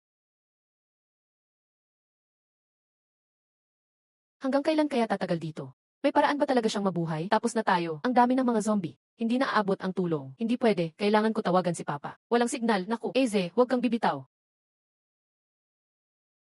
Hanggang kailan kaya tatagal dito? May paraan ba talaga siyang mabuhay? Tapos na tayo, ang dami ng mga zombie. Hindi na aabot ang tulong. Hindi pwede, kailangan ko tawagan si Papa. Walang signal, naku. Eze, huwag kang bibitaw.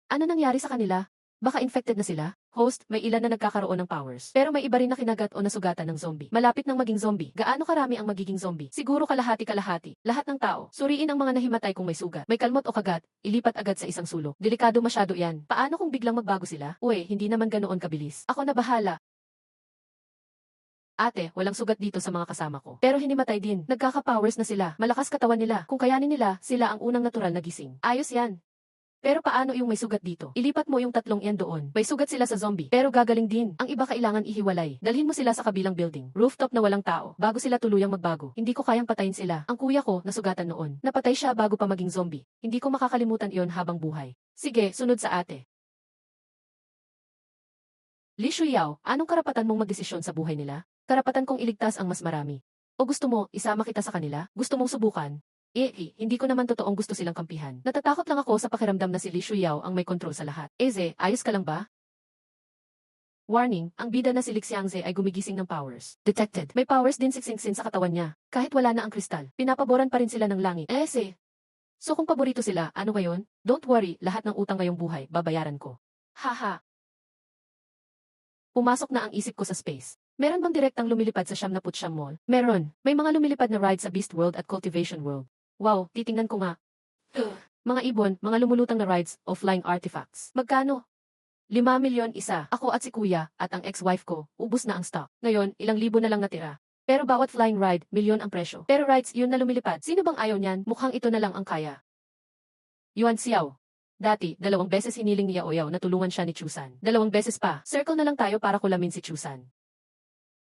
Ano nangyari sa kanila? Baka infected na sila? Host, may ilan na nagkakaroon ng powers. Pero may iba rin na kinagat o nasugatan ng zombie. Malapit nang maging zombie. Gaano karami ang magiging zombie? Siguro kalahati-kalahati. Lahat ng tao. Suriin ang mga nahimatay kung may sugat. May kalmot o kagat, ilipat agad sa isang sulok. Delikado masyado yan. Paano kung biglang magbago sila? Uy, hindi naman ganoon kabilis. Ako na bahala. Ate, walang sugat dito sa mga kasama ko. Pero hinimatay din. Nagkaka-powers na sila. Malakas katawan nila. Kung kayanin nila, sila ang unang natural na gising. Ayos yan. Pero paano yung may sugat dito? Ilipat mo yung 3 yan doon. May sugat sila sa zombie. Pero gagaling din. Ang iba kailangan ihiwalay. Dalhin mo sila sa kabilang building. Rooftop na walang tao. Bago sila tuluyang magbago. Hindi ko kayang patayin sila. Ang kuya ko, nasugatan noon. Napatay siya bago pa maging zombie. Hindi ko makakalimutan iyon habang buhay. Sige, sunod sa ate. Li Shuyao, anong karapatan mong magdesisyon sa buhay nila? Karapatan kong iligtas ang mas marami. O gusto mo, isama kita sa kanila? Gusto mong subukan? Hindi ko naman totoong gusto silang kampihan. Natatakot lang ako sa pakiramdam na si Li Shuyao ang may kontrol sa lahat. Eze, ayos ka lang ba? Warning, ang bida na si Li Xiangze ay gumigising ng powers. Detected. May powers din si Xingxin sa katawan niya. Kahit wala na ang kristal, pinapaboran pa rin sila ng langit. Eze. So kung paborito sila, ano ngayon? Don't worry, lahat ng utang ngayong buhay, babayaran ko. Haha. Pumasok na ang isip ko sa space. Meron bang direktang lumilipad sa Siyam Mall? Meron. May mga lumilipad na ride sa Beast World at Cultivation World. Wow, titingnan ko nga. Mga ibon, mga lumulutang na rides o flying artifacts. Magkano? 5 milyon isa. Ako at si kuya at ang ex-wife ko, ubus na ang stock. Ngayon, ilang libo na lang natira. Pero bawat flying ride, milyon ang presyo. Pero rides, yun na lumilipad. Sino bang ayaw niyan? Mukhang ito na lang ang kaya. Yuan Xiao. Dati, 2 beses hiniling ni Yao Yao na tulungan siya ni Chusan. 2 beses pa. Circle na lang tayo para kulamin si Chusan.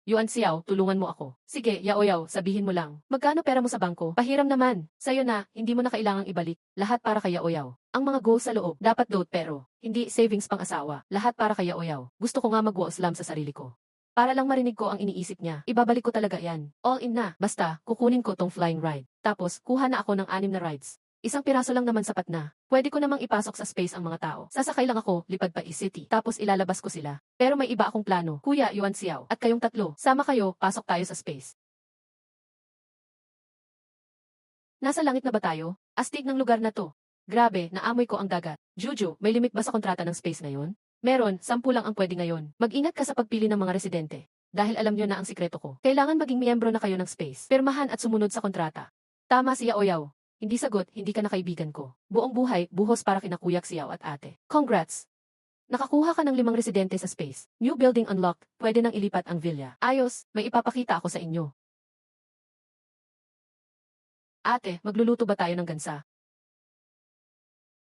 Yuan Xiao, tulungan mo ako. Sige, Yao Yao, sabihin mo lang. Magkano pera mo sa bangko? Pahiram naman. Sa'yo na, hindi mo na kailangang ibalik. Lahat para kay Yao Yao. Ang mga goals sa loob, dapat load pero, hindi savings pang asawa. Lahat para kay Yao Yao. Gusto ko nga mag-waaslam sa sarili ko. Para lang marinig ko ang iniisip niya. Ibabalik ko talaga yan. All in na. Basta, kukunin ko tong flying ride. Tapos, kuha na ako ng 6 na rides. Isang piraso lang naman sapat na. Pwede ko namang ipasok sa space ang mga tao. Sasakay lang ako, lipad pa city. Tapos ilalabas ko sila. Pero may iba akong plano. Kuya, Yuan Xiao. At kayong tatlo. Sama kayo, pasok tayo sa space. Nasa langit na ba tayo? Astig ng lugar na to. Grabe, naamoy ko ang dagat. Juju, may limit ba sa kontrata ng space ngayon? Meron, 10 lang ang pwede ngayon. Mag-ingat ka sa pagpili ng mga residente. Dahil alam nyo na ang sikreto ko. Kailangan maging miyembro na kayo ng space. Pirmahan at sumunod sa kontrata. Tama si Yao Yao. Hindi sagot, hindi ka na kaibigan ko. Buong buhay, buhos para kina Kuya Xiao at ate. Congrats! Nakakuha ka ng 5 residente sa space. New building unlocked, pwede nang ilipat ang villa. Ayos, may ipapakita ako sa inyo. Ate, magluluto ba tayo ng gansa?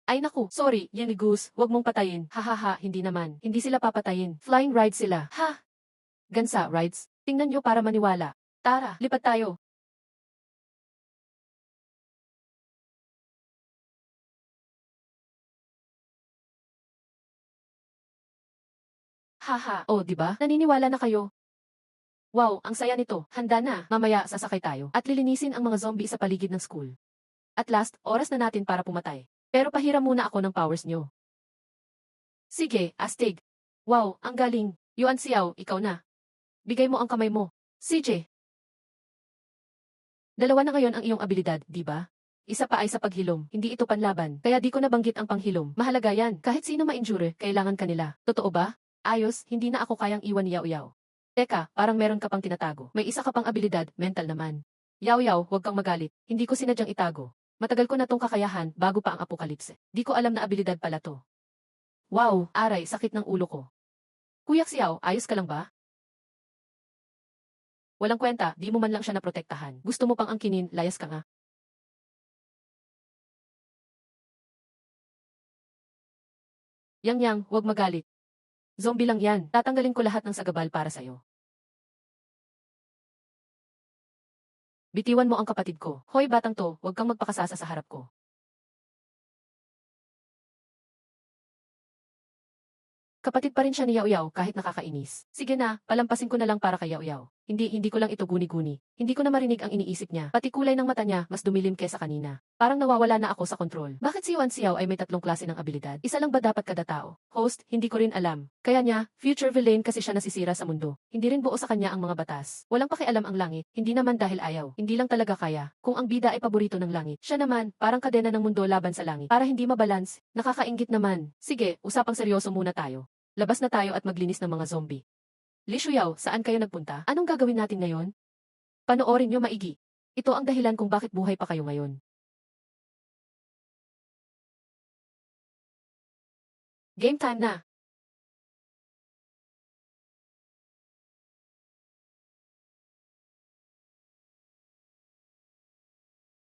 Ay naku, sorry, yan ni Goose, wag mong patayin. Hahaha, hindi naman. Hindi sila papatayin. Flying rides sila. Ha? Gansa rides? Tingnan nyo para maniwala. Tara, lipat tayo. Haha, oh, di ba? Naniniwala na kayo. Wow, ang saya nito. Handa na. Mamaya sasakay tayo. At lilinisin ang mga zombie sa paligid ng school. At last, oras na natin para pumatay. Pero pahiram muna ako ng powers nyo. Sige, astig. Wow, ang galing. Yuan Xiao, ikaw na. Bigay mo ang kamay mo. CJ. Dalawa na ngayon ang iyong abilidad, di ba? Isa pa ay sa paghilom, hindi ito panlaban. Kaya di ko nabanggit ang panghilom. Mahalaga yan. Kahit sino ma-injure, kailangan kanila. Totoo ba? Ayos, hindi na ako kayang iwan ni Yao Yao. Teka, parang meron ka pang tinatago. May isa ka pang abilidad, mental naman. Yao Yao, huwag kang magalit. Hindi ko sinadyang itago. Matagal ko na tong kakayahan bago pa ang apokalipse. Di ko alam na abilidad pala to. Wow, aray, sakit ng ulo ko. Kuya Xiao, ayos ka lang ba? Walang kwenta, di mo man lang siya naprotektahan. Gusto mo pang angkinin, layas ka nga. Yang, huwag magalit. Zombie lang yan. Tatanggalin ko lahat ng sagabal para sa'yo. Bitiwan mo ang kapatid ko. Hoy batang to, huwag kang magpakasasa sa harap ko. Kapatid pa rin siya ni Yao Yao kahit nakakainis. Sige na, palampasin ko na lang para kay Yao Yao. Hindi ko lang ito guni-guni. Hindi ko na marinig ang iniisip niya. Pati kulay ng mata niya, mas dumilim kesa kanina. Parang nawawala na ako sa kontrol. Bakit si Yuan Xiao ay may 3 klase ng abilidad? Isa lang ba dapat kada tao? Host, hindi ko rin alam. Kaya niya, future villain kasi siya nasisira sa mundo. Hindi rin buo sa kanya ang mga batas. Walang pakialam ang langit. Hindi naman dahil ayaw. Hindi lang talaga kaya. Kung ang bida ay paborito ng langit. Siya naman, parang kadena ng mundo laban sa langit. Para hindi mabalance. Nakakainggit naman. Sige, usapang seryoso muna tayo. Labas na tayo at maglinis ng mga zombie. Li Shuyao, saan kayo nagpunta? Anong gagawin natin ngayon? Panoorin nyo maigi. Ito ang dahilan kung bakit buhay pa kayo ngayon. Game time na.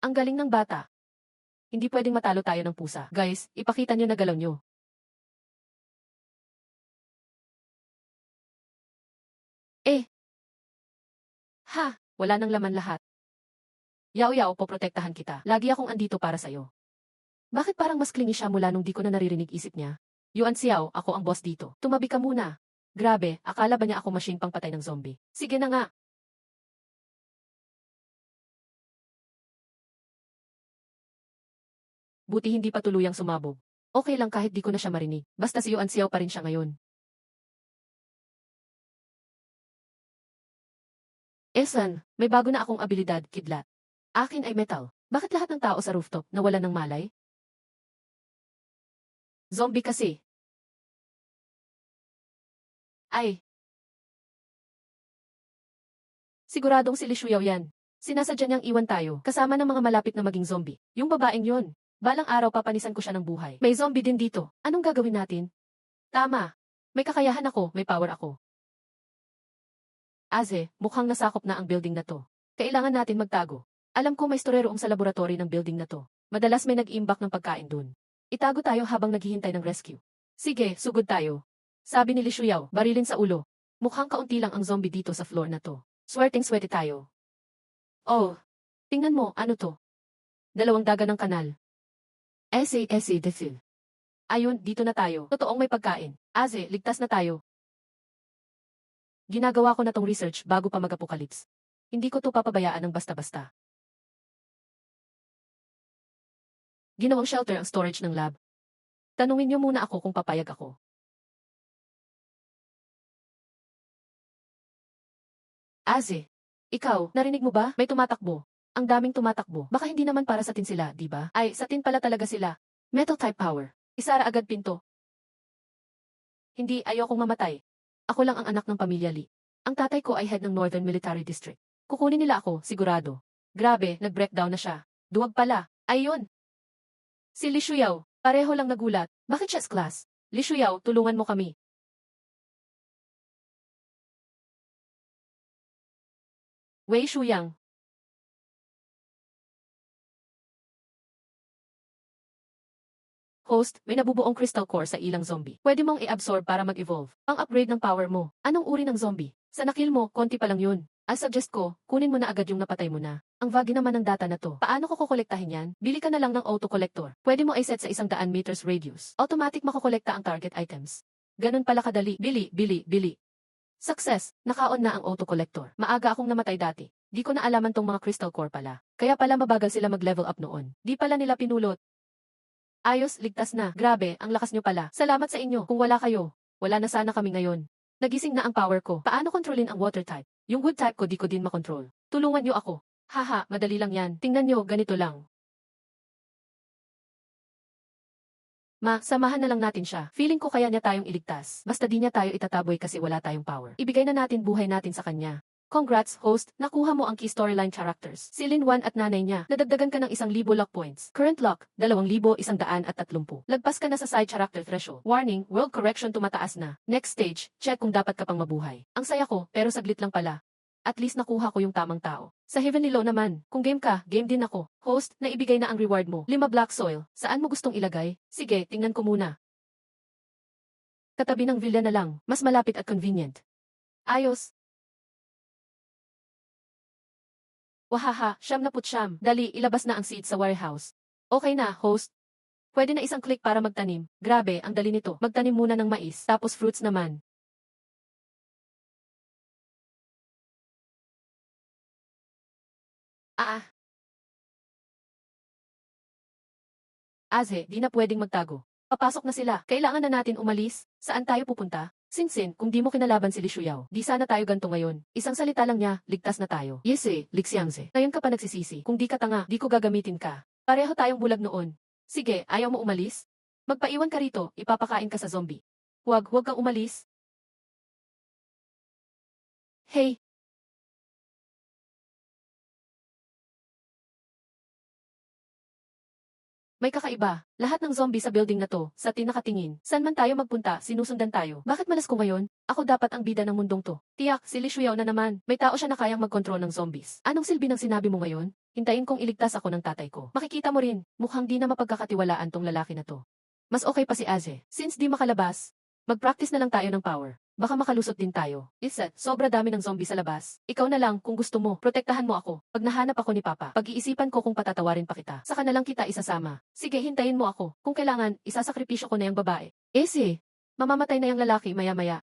Ang galing ng bata. Hindi pwedeng matalo tayo ng pusa. Guys, ipakita nyo na galaw nyo. Eh! Ha! Wala nang laman lahat. Yao Yao, poprotektahan kita. Lagi akong andito para sa'yo. Bakit parang mas clingy siya mula nung di ko na naririnig isip niya? Yuan Xiao, ako ang boss dito. Tumabi ka muna. Grabe, akala ba niya ako machine pang patay ng zombie? Sige na nga. Buti hindi pa tuluyang sumabog. Okay lang kahit di ko na siya marinig. Basta si Yuan Xiao pa rin siya ngayon. Esan, may bago na akong abilidad, kidlat. Akin ay metal. Bakit lahat ng tao sa rooftop nawala ng malay? Zombie kasi. Ay, siguradong si Li Shuyao yan. Sinasadya niyang iwan tayo, kasama ng mga malapit na maging zombie. Yung babaeng yon. Balang araw papanisan ko siya ng buhay. May zombie din dito. Anong gagawin natin? Tama. May kakayahan ako, may power ako. Aze, mukhang nasakop na ang building na to. Kailangan natin magtago. Alam ko may storeroong sa laboratory ng building na to. Madalas may nag-iimbak ng pagkain dun. Itago tayo habang naghihintay ng rescue. Sige, sugod tayo. Sabi ni Li Shuyao, barilin sa ulo. Mukhang kaunti lang ang zombie dito sa floor na to. Swerteng-swerte tayo. Oh, tingnan mo, ano to? Dalawang daga ng kanal. Ese, defil. Ayun, dito na tayo. Totoong may pagkain. Aze, ligtas na tayo. Ginagawa ko na tong research bago pa mag-apocalypse. Hindi ko to papabayaan ng basta-basta. Ginawang shelter ang storage ng lab. Tanungin niyo muna ako kung papayag ako. Aze, ikaw, narinig mo ba? May tumatakbo. Ang daming tumatakbo. Baka hindi naman para sa tin sila, di ba? Ay, sa tin pala talaga sila. Metal type power. Isara agad pinto. Hindi, ayokong mamatay. Ako lang ang anak ng pamilya Li. Ang tatay ko ay head ng Northern Military District. Kukunin nila ako, sigurado. Grabe, nag-breakdown na siya. Duwag pala. Ayun. Si Li Shuyao, pareho lang nagulat. Bakit chess class? Li Shuyao, tulungan mo kami. Wei Shuyang. Host, may nabubuong crystal core sa ilang zombie. Pwede mong i-absorb para mag-evolve. Pang-upgrade ng power mo. Anong uri ng zombie? Sa nakil mo, konti pa lang yun. Ang suggest ko, kunin mo na agad yung napatay mo na. Ang vagi naman ng data na to. Paano ko kukolektahin yan? Bili ka na lang ng auto-collector. Pwede mo i-set sa 100 meters radius. Automatic makokolekta ang target items. Ganun pala kadali. Bili. Success! Naka-on na ang auto-collector. Maaga akong namatay dati. Di ko na alaman tong mga crystal core pala. Kaya pala mabagal sila mag-level up noon. Di pala nila pinulot. Ayos, ligtas na. Grabe, ang lakas nyo pala. Salamat sa inyo. Kung wala kayo, wala na sana kami ngayon. Nagising na ang power ko. Paano kontrolin ang water type? Yung wood type ko di ko din makontrol. Tulungan nyo ako. Haha, madali lang yan. Tingnan nyo, ganito lang. Samahan na lang natin siya. Feeling ko kaya niya tayong iligtas. Basta di niya tayo itataboy kasi wala tayong power. Ibigay na natin buhay natin sa kanya. Congrats, host. Nakuha mo ang key storyline characters. Si Lin Wan at nanay niya. Nadagdagan ka ng 1,000 luck points. Current luck, 2,130. Lagpas ka na sa side character threshold. Warning, world correction tumataas na. Next stage, check kung dapat ka pang mabuhay. Ang saya ko, pero saglit lang pala. At least nakuha ko yung tamang tao. Sa Heavenly Law naman, kung game ka, game din ako. Host, naibigay na ang reward mo. 5 black soil. Saan mo gustong ilagay? Sige, tingnan ko muna. Katabi ng villa na lang. Mas malapit at convenient. Ayos. Wahaha, 79. Dali, ilabas na ang seed sa warehouse. Okay na, host. Pwede na isang click para magtanim. Grabe, ang dali nito. Magtanim muna ng mais, tapos fruits naman. Aze, di na pwedeng magtago. Papasok na sila. Kailangan na natin umalis. Saan tayo pupunta? Sinsin, kung di mo kinalaban si Li Shuyao, di sana tayo ganto ngayon. Isang salita lang niya, ligtas na tayo. Yes Lixiangze. Ngayon ka pa nagsisisi. Kung di ka tanga, di ko gagamitin ka. Pareho tayong bulag noon. Sige, ayaw mo umalis? Magpaiwan ka rito, ipapakain ka sa zombie. Huwag kang umalis. Hey, may kakaiba. Lahat ng zombie sa building na to, sa tinakatingin. Saan man tayo magpunta, sinusundan tayo. Bakit malas ko ngayon? Ako dapat ang bida ng mundong to. Tiyak, si Li Shuyao na naman. May tao siya na kayang magkontrol ng zombies. Anong silbi ng sinabi mo ngayon? Hintayin kong iligtas ako ng tatay ko. Makikita mo rin, mukhang di na mapagkakatiwalaan tong lalaki na to. Mas okay pa si Aze. Since di makalabas, mag-practice na lang tayo ng power. Baka makalusot din tayo. Isa, sobra dami ng zombie sa labas. Ikaw na lang, kung gusto mo, protektahan mo ako. Pag nahanap ako ni Papa, pag-iisipan ko kung patatawarin pa kita. Saka na lang kita isasama. Sige, hintayin mo ako. Kung kailangan, isasakripisyo ko na yung babae. Mamamatay na yung lalaki maya-maya.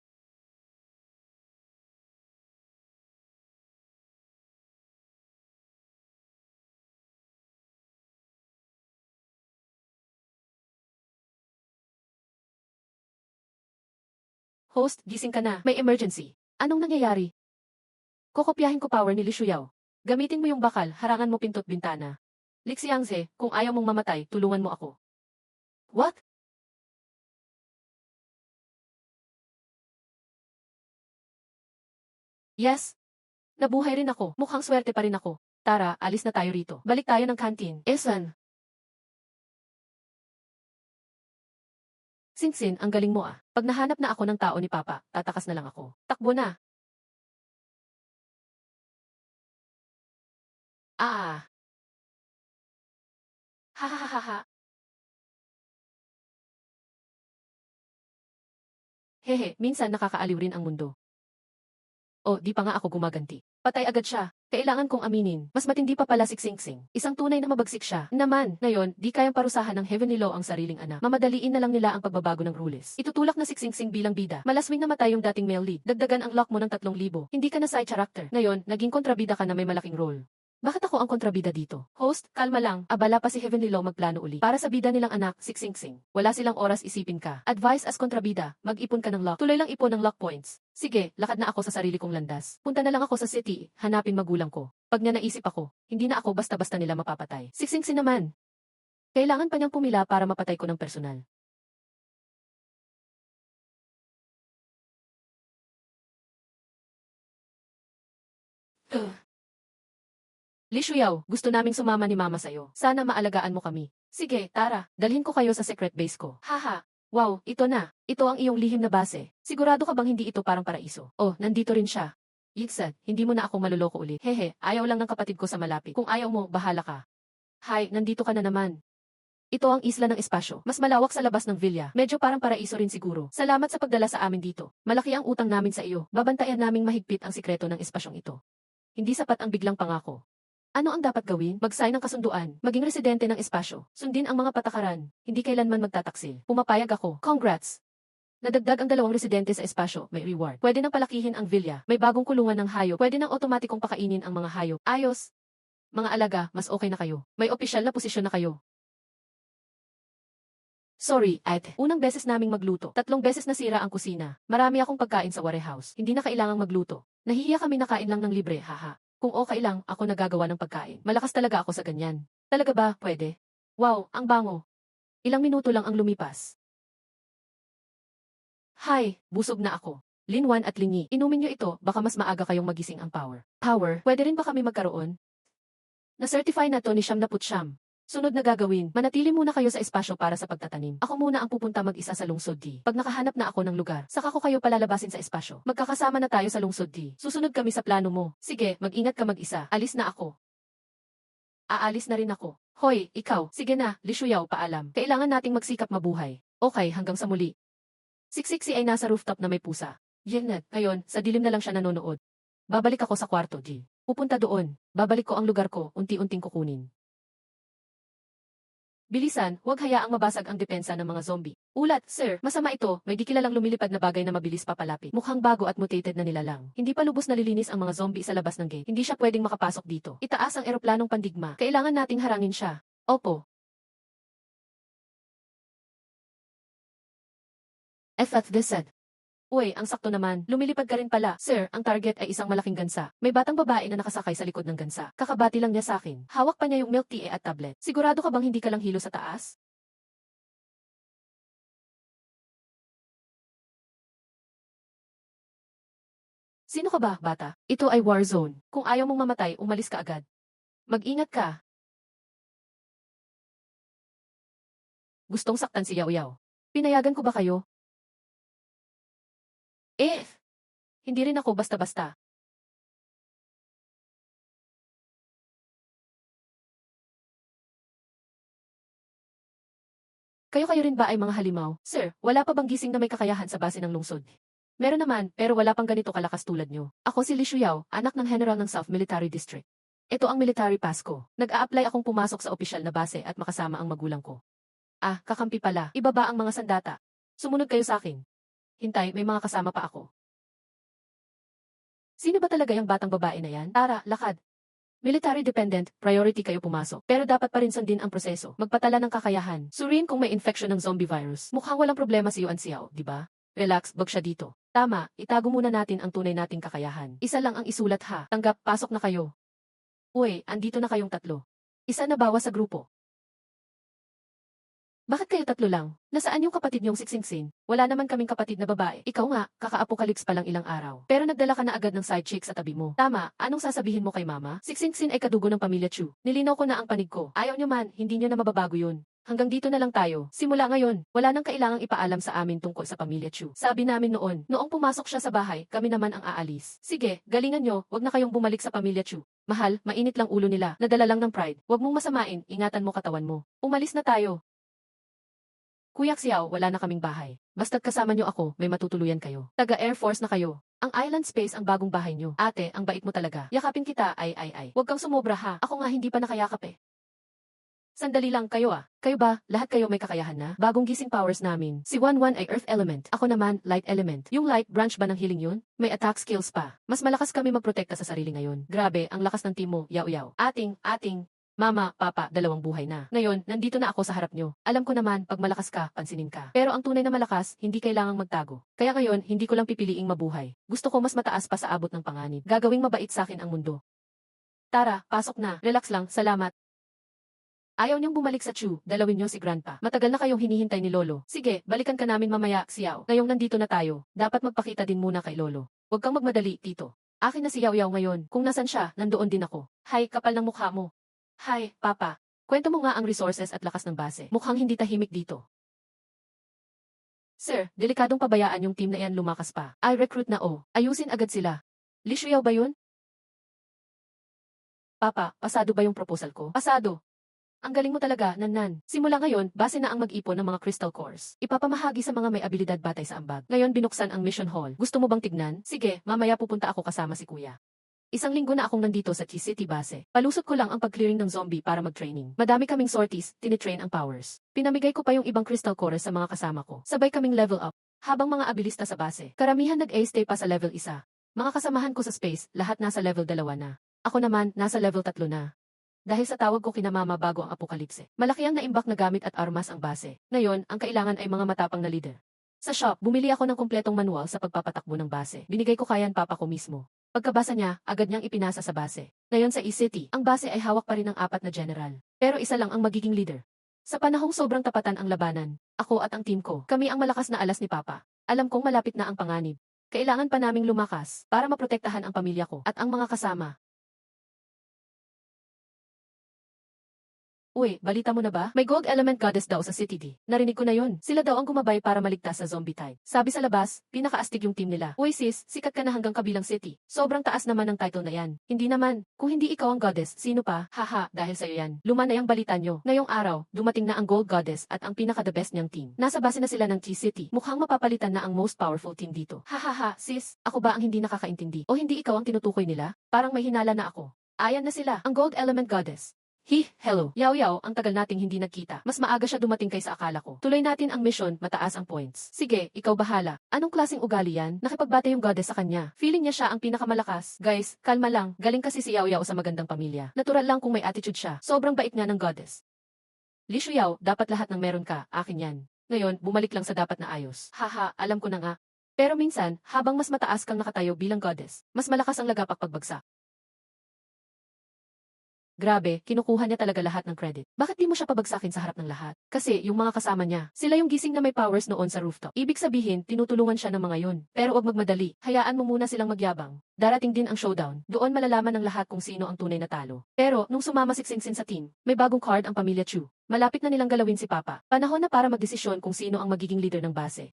Host, gising ka na. May emergency. Anong nangyayari? Kokopyahin ko power ni Li Shuyao. Gamitin mo yung bakal, harangan mo pinto't bintana. Lixiangze, kung ayaw mong mamatay, tulungan mo ako. What? Yes. Nabuhay rin ako. Mukhang swerte pa rin ako. Tara, alis na tayo rito. Balik tayo ng canteen. Esan. Singsin, ang galing mo ah. Pag nahanap na ako ng tao ni Papa, tatakas na lang ako. Takbo na. Ah. Ha ha ha ha ha. Hehe, minsan nakakaaliw rin ang mundo. O, di pa nga ako gumaganti. Patay agad siya. Kailangan kong aminin. Mas matindi pa pala si Xingsing. Isang tunay na mabagsik siya. Naman, ngayon, di kayang parusahan ng Heavenly Law ang sariling anak. Mamadaliin na lang nila ang pagbabago ng rules. Itutulak na si Xingsing bilang bida. Malaswing namatay yung dating male lead. Dagdagan ang lock mo ng 3,000. Hindi ka na side character. Ngayon, naging kontrabida ka na may malaking role. Bakit ako ang kontrabida dito? Host, kalma lang. Abala pa si Heavenly Law magplano uli. Para sa bida nilang anak, si Xingsing. Wala silang oras isipin ka. Advice as kontrabida, mag-ipon ka ng lock. Tuloy lang ipon ng lock points. Sige, lakad na ako sa sarili kong landas. Punta na lang ako sa city, hanapin magulang ko. Pag niya naisip ako, hindi na ako basta-basta nila mapapatay. Si Xingsing naman. Kailangan pa niyang pumila para mapatay ko ng personal. Li Shuyaw, gusto naming sumama ni Mama sa'yo. Sana maalagaan mo kami. Sige, tara, dalhin ko kayo sa secret base ko. Haha. Wow, ito na. Ito ang iyong lihim na base. Sigurado ka bang hindi ito parang paraiso? Oh, nandito rin siya. Yixad, hindi mo na ako maluloko ulit. Hehe, ayaw lang ng kapatid ko sa malapit. Kung ayaw mo, bahala ka. Hi, nandito ka na naman. Ito ang isla ng espasyo. Mas malawak sa labas ng villa. Medyo parang paraiso rin siguro. Salamat sa pagdala sa amin dito. Malaki ang utang namin sa iyo. Babantayan naming mahigpit ang sikreto ng espasyong ito. Hindi sapat ang biglang pangako. Ano ang dapat gawin? Mag-sign ng kasunduan, maging residente ng espasyo, sundin ang mga patakaran, hindi kailanman magtataksil. Pumapayag ako. Congrats! Nadagdag ang 2 residente sa espasyo, may reward. Pwede nang palakihin ang villa, may bagong kulungan ng hayop, pwede nang otomatikong pakainin ang mga hayop. Ayos! Mga alaga, mas okay na kayo. May opisyal na posisyon na kayo. Sorry, ate. Unang beses naming magluto. 3 beses nasira ang kusina. Marami akong pagkain sa warehouse. Hindi na kailangang magluto. Nahihiya kami nakain lang ng libre, haha. Kung okay lang, ako nagagawa ng pagkain. Malakas talaga ako sa ganyan. Talaga ba, pwede? Wow, ang bango. Ilang minuto lang ang lumipas. Hi, busog na ako. Linwan at Lingi, inumin niyo ito, baka mas maaga kayong magising ang power. Power, pwede rin ba kami magkaroon? Na-certify na to ni Siyam na Putsyam. Sunod na gagawin, manatili muna kayo sa espasyo para sa pagtatanim. Ako muna ang pupunta mag-isa sa lungsod D. Pag nakahanap na ako ng lugar, saka ko kayo palalabasin sa espasyo. Magkakasama na tayo sa lungsod D. Susunod kami sa plano mo. Sige, mag-ingat ka mag-isa. Alis na ako. Aalis na rin ako. Hoy, ikaw, sige na, Li Shuyaw, paalam. Kailangan nating magsikap mabuhay. Okay, hanggang sa muli. Siksiksi ay nasa rooftop na may pusa. Yenat, ngayon, sa dilim na lang siya nanonood. Babalik ako sa kwarto, G. Pupunta doon. Babalik ko ang lugar ko, unti-unting kukunin. Bilisan, huwag hayaang mabasag ang depensa ng mga zombie. Ulat, sir, masama ito, may di kilalang lumilipad na bagay na mabilis papalapit. Mukhang bago at mutated na nilalang. Hindi pa lubos nalilinis ang mga zombie sa labas ng gate. Hindi siya pwedeng makapasok dito. Itaas ang eroplanong pandigma. Kailangan nating harangin siya. Opo. F at this said. Uy, ang sakto naman. Lumilipad ka rin pala. Sir, ang target ay isang malaking gansa. May batang babae na nakasakay sa likod ng gansa. Kakabati lang niya sa akin. Hawak pa niya yung milk tea at tablet. Sigurado ka bang hindi ka lang hilo sa taas? Sino ka ba, bata? Ito ay war zone. Kung ayaw mong mamatay, umalis ka agad. Mag-ingat ka. Gustong saktan si Yao Yao. Pinayagan ko ba kayo? Eh, hindi rin ako basta-basta. Kayo-kayo rin ba ay mga halimaw? Sir, wala pa bang gising na may kakayahan sa base ng lungsod? Meron naman, pero wala pang ganito kalakas tulad nyo. Ako si Li Shuyao, anak ng General ng South Military District. Ito ang military pass ko. Nag-a-apply akong pumasok sa opisyal na base at makasama ang magulang ko. Ah, kakampi pala. Ibaba ang mga sandata. Sumunod kayo sa akin. Hintay, may mga kasama pa ako. Sino ba talaga yung batang babae na yan? Tara, lakad. Military dependent, priority kayo pumasok. Pero dapat pa rin sundin ang proseso. Magpatala ng kakayahan. Suriin kung may infection ng zombie virus. Mukhang walang problema si Yuan Xiao, di ba? Relax, bag siya dito. Tama, itago muna natin ang tunay nating kakayahan. Isa lang ang isulat ha. Tanggap, pasok na kayo. Uy, andito na kayong 3. Isa na bawas sa grupo. Bakit kayo 3 lang? Nasaan yung kapatid niyong Siksingsin? Wala naman kaming kapatid na babae. Ikaw nga, kaka-apocalypse pa lang ilang araw. Pero nagdala ka na agad ng side chick sa tabi mo. Tama, anong sasabihin mo kay mama? Siksingsin ay kadugo ng pamilya Chu. Nilinaw ko na ang panig ko. Ayaw niyo man, hindi niyo na mababago yun. hanggang dito na lang tayo. Simula ngayon, wala nang kailangang ipaalam sa amin tungkol sa pamilya Chu. Sabi namin noong pumasok siya sa bahay, kami naman ang aalis. Sige, galingan nyo, wag na kayong bumalik sa pamilya Chu. Mahal, mainit lang ulo nila, nadala lang ng pride. Wag mong masamain, ingatan mo katawan mo. Umalis na tayo. Kuya Xiao, wala na kaming bahay. Basta't kasama nyo ako, may matutuluyan kayo. Taga Air Force na kayo. Ang Island Space ang bagong bahay nyo. Ate, ang bait mo talaga. Yakapin kita, ay. Huwag kang sumobra ha. Ako nga hindi pa nakayakap eh. Sandali lang kayo ah. Kayo ba, lahat kayo may kakayahan na? Bagong gising powers namin. Si Wanwan ay Earth Element. Ako naman, Light Element. Yung Light branch ba ng healing yun? May attack skills pa. Mas malakas kami magprotekta sa sarili ngayon. Grabe, ang lakas ng team mo, yaw. Ating. Mama, Papa, dalawang buhay na. Ngayon, nandito na ako sa harap nyo. Alam ko naman, pag malakas ka, pansinin ka. Pero ang tunay na malakas, hindi kailangang magtago. Kaya ngayon, hindi ko lang pipiliing mabuhay. Gusto ko mas mataas pa sa abot ng panganib. Gagawing mabait sa akin ang mundo. Tara, pasok na. Relax lang, salamat. Ayaw niyong bumalik sa Chu, dalawin niyo si Grandpa. Matagal na kayong hinihintay ni Lolo. Sige, balikan ka namin mamaya, Xiao. Ngayong nandito na tayo, dapat magpakita din muna kay Lolo. Huwag kang magmadali, Tito. Akin na si Yaw ngayon. Kung nasan siya, nandoon din ako. Hay, kapal ng mukha mo. Hi, Papa. Kwento mo nga ang resources at lakas ng base. Mukhang hindi tahimik dito. Sir, delikadong pabayaan yung team na yan lumakas pa. I recruit na ayusin agad sila. Li Shuyaw ba yun? Papa, pasado ba yung proposal ko? Pasado. Ang galing mo talaga, Nanan. Simula ngayon, base na ang mag-ipon ng mga crystal cores. Ipapamahagi sa mga may abilidad batay sa ambag. Ngayon binuksan ang mission hall. Gusto mo bang tignan? Sige, mamaya pupunta ako kasama si Kuya. Isang linggo na akong nandito sa T-City base. Palusot ko lang ang pag-clearing ng zombie para mag-training. Madami kaming sorties, tinitrain ang powers. Pinamigay ko pa yung ibang crystal cores sa mga kasama ko. Sabay kaming level up. Habang mga abilista sa base, karamihan nag-A-stay pa sa level 1. Mga kasamahan ko sa space, lahat nasa level 2 na. Ako naman, nasa level 3 na. Dahil sa tawag ko kina Mama bago ang apokalipse. Malaki ang naimbak na gamit at armas ang base. Ngayon, ang kailangan ay mga matapang na leader. Sa shop, bumili ako ng kumpletong manual sa pagpapatakbo ng base. Binigay ko kayan Papa ko mismo. Pagkabasa niya, agad niyang ipinasa sa base. Ngayon sa E-City, ang base ay hawak pa rin ng 4 na general. Pero isa lang ang magiging leader. Sa panahong sobrang tapatan ang labanan, ako at ang team ko, kami ang malakas na alas ni Papa. Alam kong malapit na ang panganib. Kailangan pa naming lumakas para maprotektahan ang pamilya ko at ang mga kasama. Uy, balita mo na ba? May gold element goddess daw sa City D. Narinig ko na yun. Sila daw ang gumabay para maligtas sa zombie tide. Sabi sa labas, pinakaastig yung team nila. Uy sis, sikat ka na hanggang kabilang city. Sobrang taas naman ng title na yan. Hindi naman. Kung hindi ikaw ang goddess, sino pa? Haha, dahil sa'yo yan. Luma na yung balita nyo. Ngayong araw, dumating na ang gold goddess at ang pinaka-the best niyang team. Nasa base na sila ng T-City. Mukhang mapapalitan na ang most powerful team dito. Hahaha, sis, ako ba ang hindi nakakaintindi? O hindi ikaw ang tinutukoy nila? Parang may hinala na ako. Ayan na sila, ang gold element goddess. Hello. Yaw, ang tagal nating hindi nagkita. Mas maaga siya dumating kaysa akala ko. Tuloy natin ang mission, mataas ang points. Sige, ikaw bahala. Anong klaseng ugali yan? Nakipagbate yung goddess sa kanya. Feeling niya siya ang pinakamalakas. Guys, kalma lang. Galing kasi si Yaw sa magandang pamilya. Natural lang kung may attitude siya. Sobrang bait nga ng goddess. Li Shuyaw, dapat lahat ng meron ka. Akin yan. Ngayon, bumalik lang sa dapat na ayos. Haha, alam ko na nga. Pero minsan, habang mas mataas kang nakatayo bilang goddess, mas malakas ang lagapak pagbagsak. Grabe, kinukuha niya talaga lahat ng credit. Bakit di mo siya pabagsakin sa harap ng lahat? Kasi yung mga kasama niya, sila yung gising na may powers noon sa rooftop. Ibig sabihin, tinutulungan siya ng mga yun. Pero wag magmadali, hayaan mo muna silang magyabang. Darating din ang showdown. Doon malalaman ng lahat kung sino ang tunay na talo. Pero, nung sumama si Xingxin sa team, may bagong card ang pamilya Chu. Malapit na nilang galawin si Papa. Panahon na para magdesisyon kung sino ang magiging leader ng base.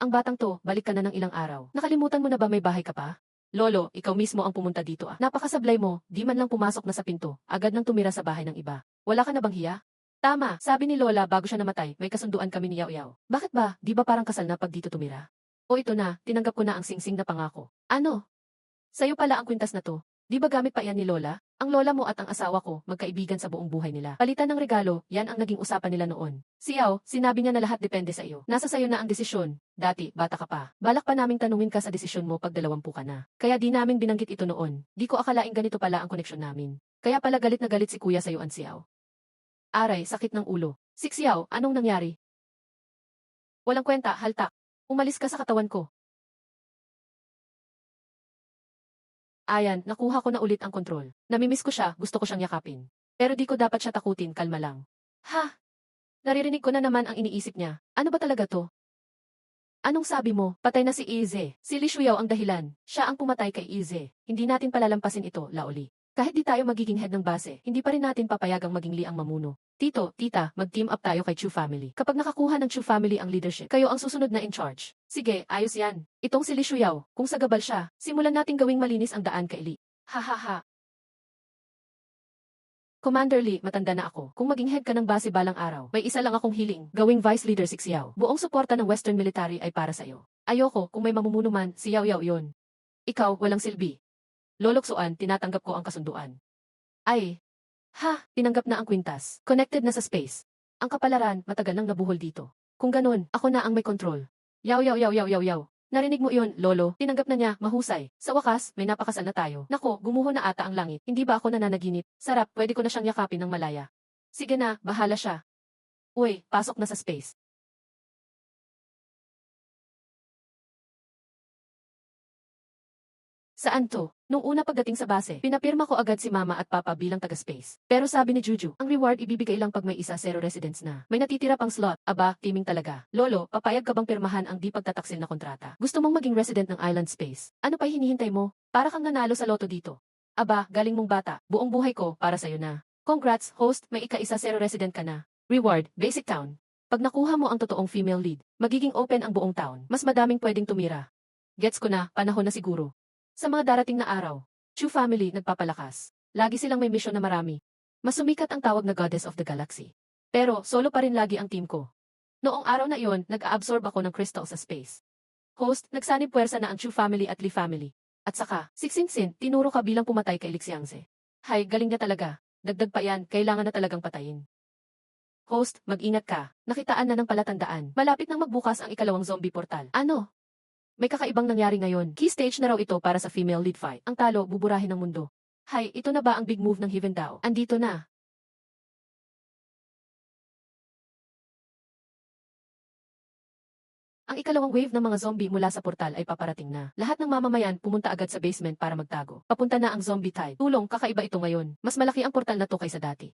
Ang batang to, balik ka na ng ilang araw. Nakalimutan mo na ba may bahay ka pa? Lolo, ikaw mismo ang pumunta dito ah. Napakasablay mo, di man lang pumasok na sa pinto, agad nang tumira sa bahay ng iba. Wala ka na bang hiya? Tama, sabi ni Lola bago siya namatay, may kasunduan kami ni Yaw. Bakit ba, di ba parang kasal na pag dito tumira? O ito na, tinanggap ko na ang singsing na pangako. Ano? Sa'yo pala ang kwintas na to. Di ba gamit pa yan ni Lola? Ang lola mo at ang asawa ko, magkaibigan sa buong buhay nila. Palitan ng regalo, yan ang naging usapan nila noon. Si Yao, sinabi niya na lahat depende sa iyo. Nasa sayo na ang desisyon. Dati, bata ka pa. Balak pa naming tanungin ka sa desisyon mo pag 20 ka na. Kaya di namin binanggit ito noon. Di ko akalaing ganito pala ang koneksyon namin. Kaya pala galit na galit si kuya sa'yo, Ansiao. Aray, sakit ng ulo. Sixiao, anong nangyari? Walang kwenta, haltak. Umalis ka sa katawan ko. Ayan, nakuha ko na ulit ang kontrol. Namimiss ko siya, gusto ko siyang yakapin. Pero di ko dapat siya takutin, kalma lang. Ha? Naririnig ko na naman ang iniisip niya. Ano ba talaga to? Anong sabi mo? Patay na si Ize. Si Li Shuyaw ang dahilan. Siya ang pumatay kay Ize. Hindi natin palalampasin ito, Laoli. Kahit di tayo magiging head ng base, hindi pa rin natin papayagang maging Lee ang mamuno. Tito, tita, mag-team up tayo kay Chu Family. Kapag nakakuha ng Chu Family ang leadership, kayo ang susunod na in charge. Sige, ayos yan. Itong si Li Shuyao, kung sagabal siya, simulan nating gawing malinis ang daan kay Lee. Hahaha. Commander Lee, matanda na ako. Kung maging head ka ng base balang araw, may isa lang akong hiling, gawing vice leader si Xiao. Buong suporta ng Western Military ay para sa'yo. Ayoko, kung may mamumuno man, si Yao Yao yon. Ikaw, walang silbi. Loloksuan, tinatanggap ko ang kasunduan. Ay. Ha, tinanggap na ang kwintas. Connected na sa space. Ang kapalaran, matagal nang nabuhol dito. Kung ganun, ako na ang may control. Yaw yaw yaw yaw yaw yaw. Narinig mo iyon, Lolo, tinanggap na niya, mahusay. Sa wakas, may napakasal na tayo. Nako, gumuho na ata ang langit. Hindi ba ako nananaginip? Sarap, pwede ko na siyang yakapin ng malaya. Sige na, bahala siya. Uy, pasok na sa space. Saan to? Nung una pagdating sa base, pinapirma ko agad si Mama at Papa bilang taga-space. Pero sabi ni Juju, ang reward ibibigay lang pag may isa 0 residents na. May natitira pang slot. Aba, teaming talaga. Lolo, papayag ka bang pirmahan ang di pagtataksil na kontrata? Gusto mong maging resident ng island space? Ano pa'y hinihintay mo? Para kang nanalo sa loto dito. Aba, galing mong bata. Buong buhay ko, para sa'yo na. Congrats, host, may ika-isa 0 resident ka na. Reward, basic town. Pag nakuha mo ang totoong female lead, magiging open ang buong town. Mas madaming pwedeng tumira. Gets ko na, panahon na siguro. Sa mga darating na araw, Chu Family nagpapalakas. Lagi silang may misyon na marami. Mas sumikat ang tawag na Goddess of the Galaxy. Pero solo pa rin lagi ang team ko. Noong araw na iyon, nag-a-absorb ako ng crystal sa space. Host, nagsanib puwersa na ang Chu Family at Li Family. At saka, si Xingxin, tinuro ka bilang pumatay kay Lixiangse. Hay, galing niya talaga. Dagdag pa yan, kailangan na talagang patayin. Host, mag-ingat ka. Nakitaan na ng palatandaan. Malapit nang magbukas ang ikalawang zombie portal. Ano? May kakaibang nangyari ngayon. Key stage na raw ito para sa female lead fight. Ang talo, buburahin ng mundo. Hay, ito na ba ang big move ng Heaven Dao? Andito na. Ang ikalawang wave ng mga zombie mula sa portal ay paparating na. Lahat ng mamamayan pumunta agad sa basement para magtago. Papunta na ang zombie tide. Tulong, kakaiba ito ngayon. Mas malaki ang portal na to kaysa dati.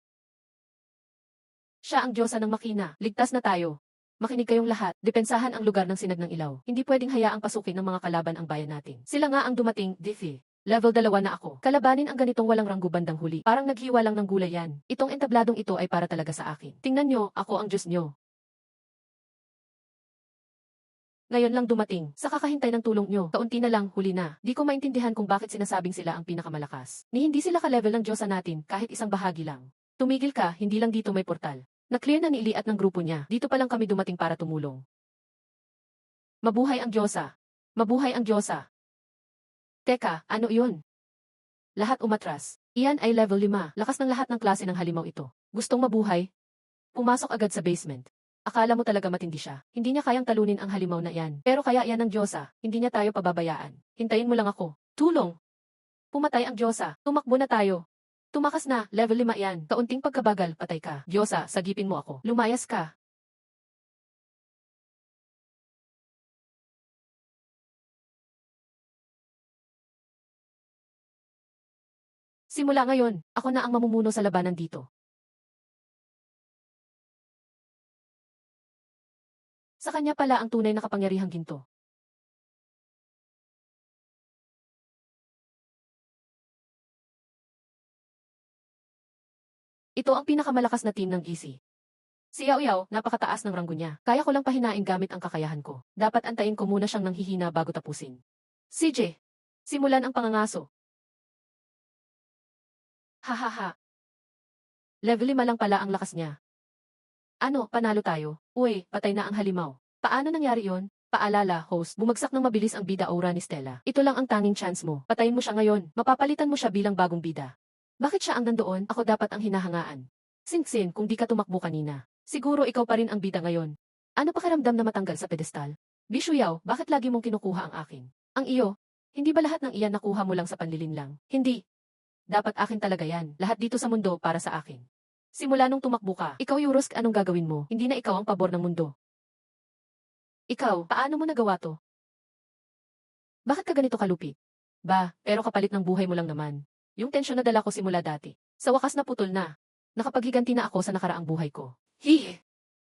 Siya ang diyosa ng makina. Ligtas na tayo. Makinig kayong lahat, depensahan ang lugar ng sinag ng ilaw. Hindi pwedeng hayaang pasukin ng mga kalaban ang bayan natin. Sila nga ang dumating, Diffie. Level 2 na ako. Kalabanin ang ganitong walang ranggo bandang huli. Parang naghiwa lang ng gulay yan. Itong entabladong ito ay para talaga sa akin. Tingnan nyo, ako ang Diyos nyo. Ngayon lang dumating. Sa kakahintay ng tulong nyo, kaunti na lang, huli na. Di ko maintindihan kung bakit sinasabing sila ang pinakamalakas. Ni hindi sila ka-level ng Diyosa natin, kahit isang bahagi lang. Tumigil ka, hindi lang dito may portal. Na-clear na ni Ili at ng grupo niya. Dito pa lang kami dumating para tumulong. Mabuhay ang Diyosa. Mabuhay ang Diyosa. Teka, ano iyon? Lahat umatras. Iyan ay level 5. Lakas ng lahat ng klase ng halimaw ito. Gustong mabuhay? Pumasok agad sa basement. Akala mo talaga matindi siya. Hindi niya kayang talunin ang halimaw na iyan. Pero kaya iyan ng Diyosa. Hindi niya tayo pababayaan. Hintayin mo lang ako. Tulong! Pumatay ang Diyosa. Tumakbo na tayo. Tumakas na, level 5 yan. Kaunting pagkabagal, patay ka. Diyosa, sagipin mo ako. Lumayas ka. Simula ngayon, ako na ang mamumuno sa labanan dito. Sa kanya pala ang tunay na kapangyarihang ginto. Ito ang pinakamalakas na team ng GC. Si Yao Yao, napakataas ng ranggo niya. Kaya ko lang pahinain gamit ang kakayahan ko. Dapat antayin ko muna siyang nanghihina bago tapusin. CJ, simulan ang pangangaso. Hahaha. Level 5 lang pala ang lakas niya. Ano, panalo tayo? Uy, patay na ang halimaw. Paano nangyari yon? Paalala, host, bumagsak ng mabilis ang bida aura ni Stella. Ito lang ang tanging chance mo. Patayin mo siya ngayon. Mapapalitan mo siya bilang bagong bida. Bakit siya ang nandoon? Ako dapat ang hinahangaan. Xingxin, kung di ka tumakbo kanina. Siguro ikaw pa rin ang bida ngayon. Ano pakiramdam na matanggal sa pedestal? Bishu Yao, bakit lagi mong kinukuha ang akin? Ang iyo? Hindi ba lahat ng iyan nakuha mo lang sa panlilinlang? Hindi. Dapat akin talaga yan. Lahat dito sa mundo para sa akin. Simula nung tumakbo ka, ikaw Yurusk, anong gagawin mo? Hindi na ikaw ang pabor ng mundo. Ikaw, paano mo nagawa to? Bakit ka ganito kalupit? Ba, pero kapalit ng buhay mo lang naman. Yung tensyon na dala ko simula dati. Sa wakas na putol na. Nakapaghiganti na ako sa nakaraang buhay ko. Hihi!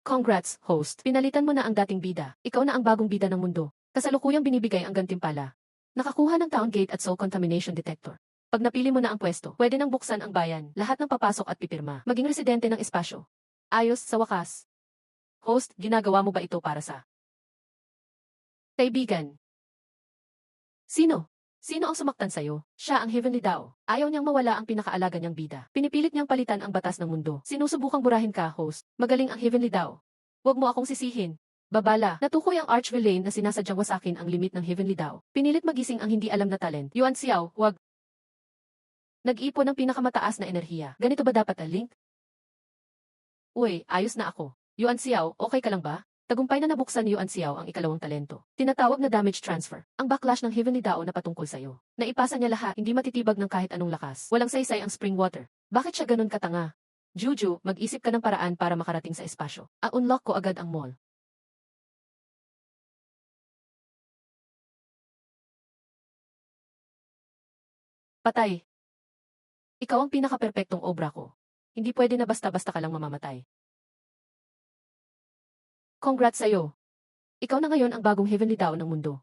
Congrats, host. Pinalitan mo na ang dating bida. Ikaw na ang bagong bida ng mundo. Kasalukuyang binibigay ang gantimpala. Nakakuha ng Town Gate at Soul Contamination Detector. Pag napili mo na ang pwesto, pwede nang buksan ang bayan, lahat ng papasok at pipirma, maging residente ng espasyo. Ayos, sa wakas. Host, ginagawa mo ba ito para sa kaibigan? Sino? Sino ang sumaktan sa'yo? Siya ang Heavenly Dao. Ayaw niyang mawala ang pinakaalaga niyang bida. Pinipilit niyang palitan ang batas ng mundo. Sinusubukang burahin ka, host. Magaling ang Heavenly Dao. Huwag mo akong sisihin. Babala, natukoy ang arch-villain na sinasadyang wasakin ang limit ng Heavenly Dao. Pinilit magising ang hindi alam na talent. Yuan Xiao, huwag. Nag-ipon ng pinakamataas na enerhiya. Ganito ba dapat ang link? Uy, ayos na ako. Yuan Xiao, okay ka lang ba? Tagumpay na nabuksan ni Yuan Xiao ang ikalawang talento. Tinatawag na damage transfer. Ang backlash ng Heavenly Dao na patungkol sa'yo. Naipasa niya lahat, hindi matitibag ng kahit anong lakas. Walang saysay ang spring water. Bakit siya ganun katanga? Juju, mag-isip ka ng paraan para makarating sa espasyo. A-unlock ko agad ang mall. Patay. Ikaw ang pinaka-perpektong obra ko. Hindi pwede na basta-basta ka lang mamamatay. Congrats sa'yo. Ikaw na ngayon ang bagong Heavenly Dao ng mundo.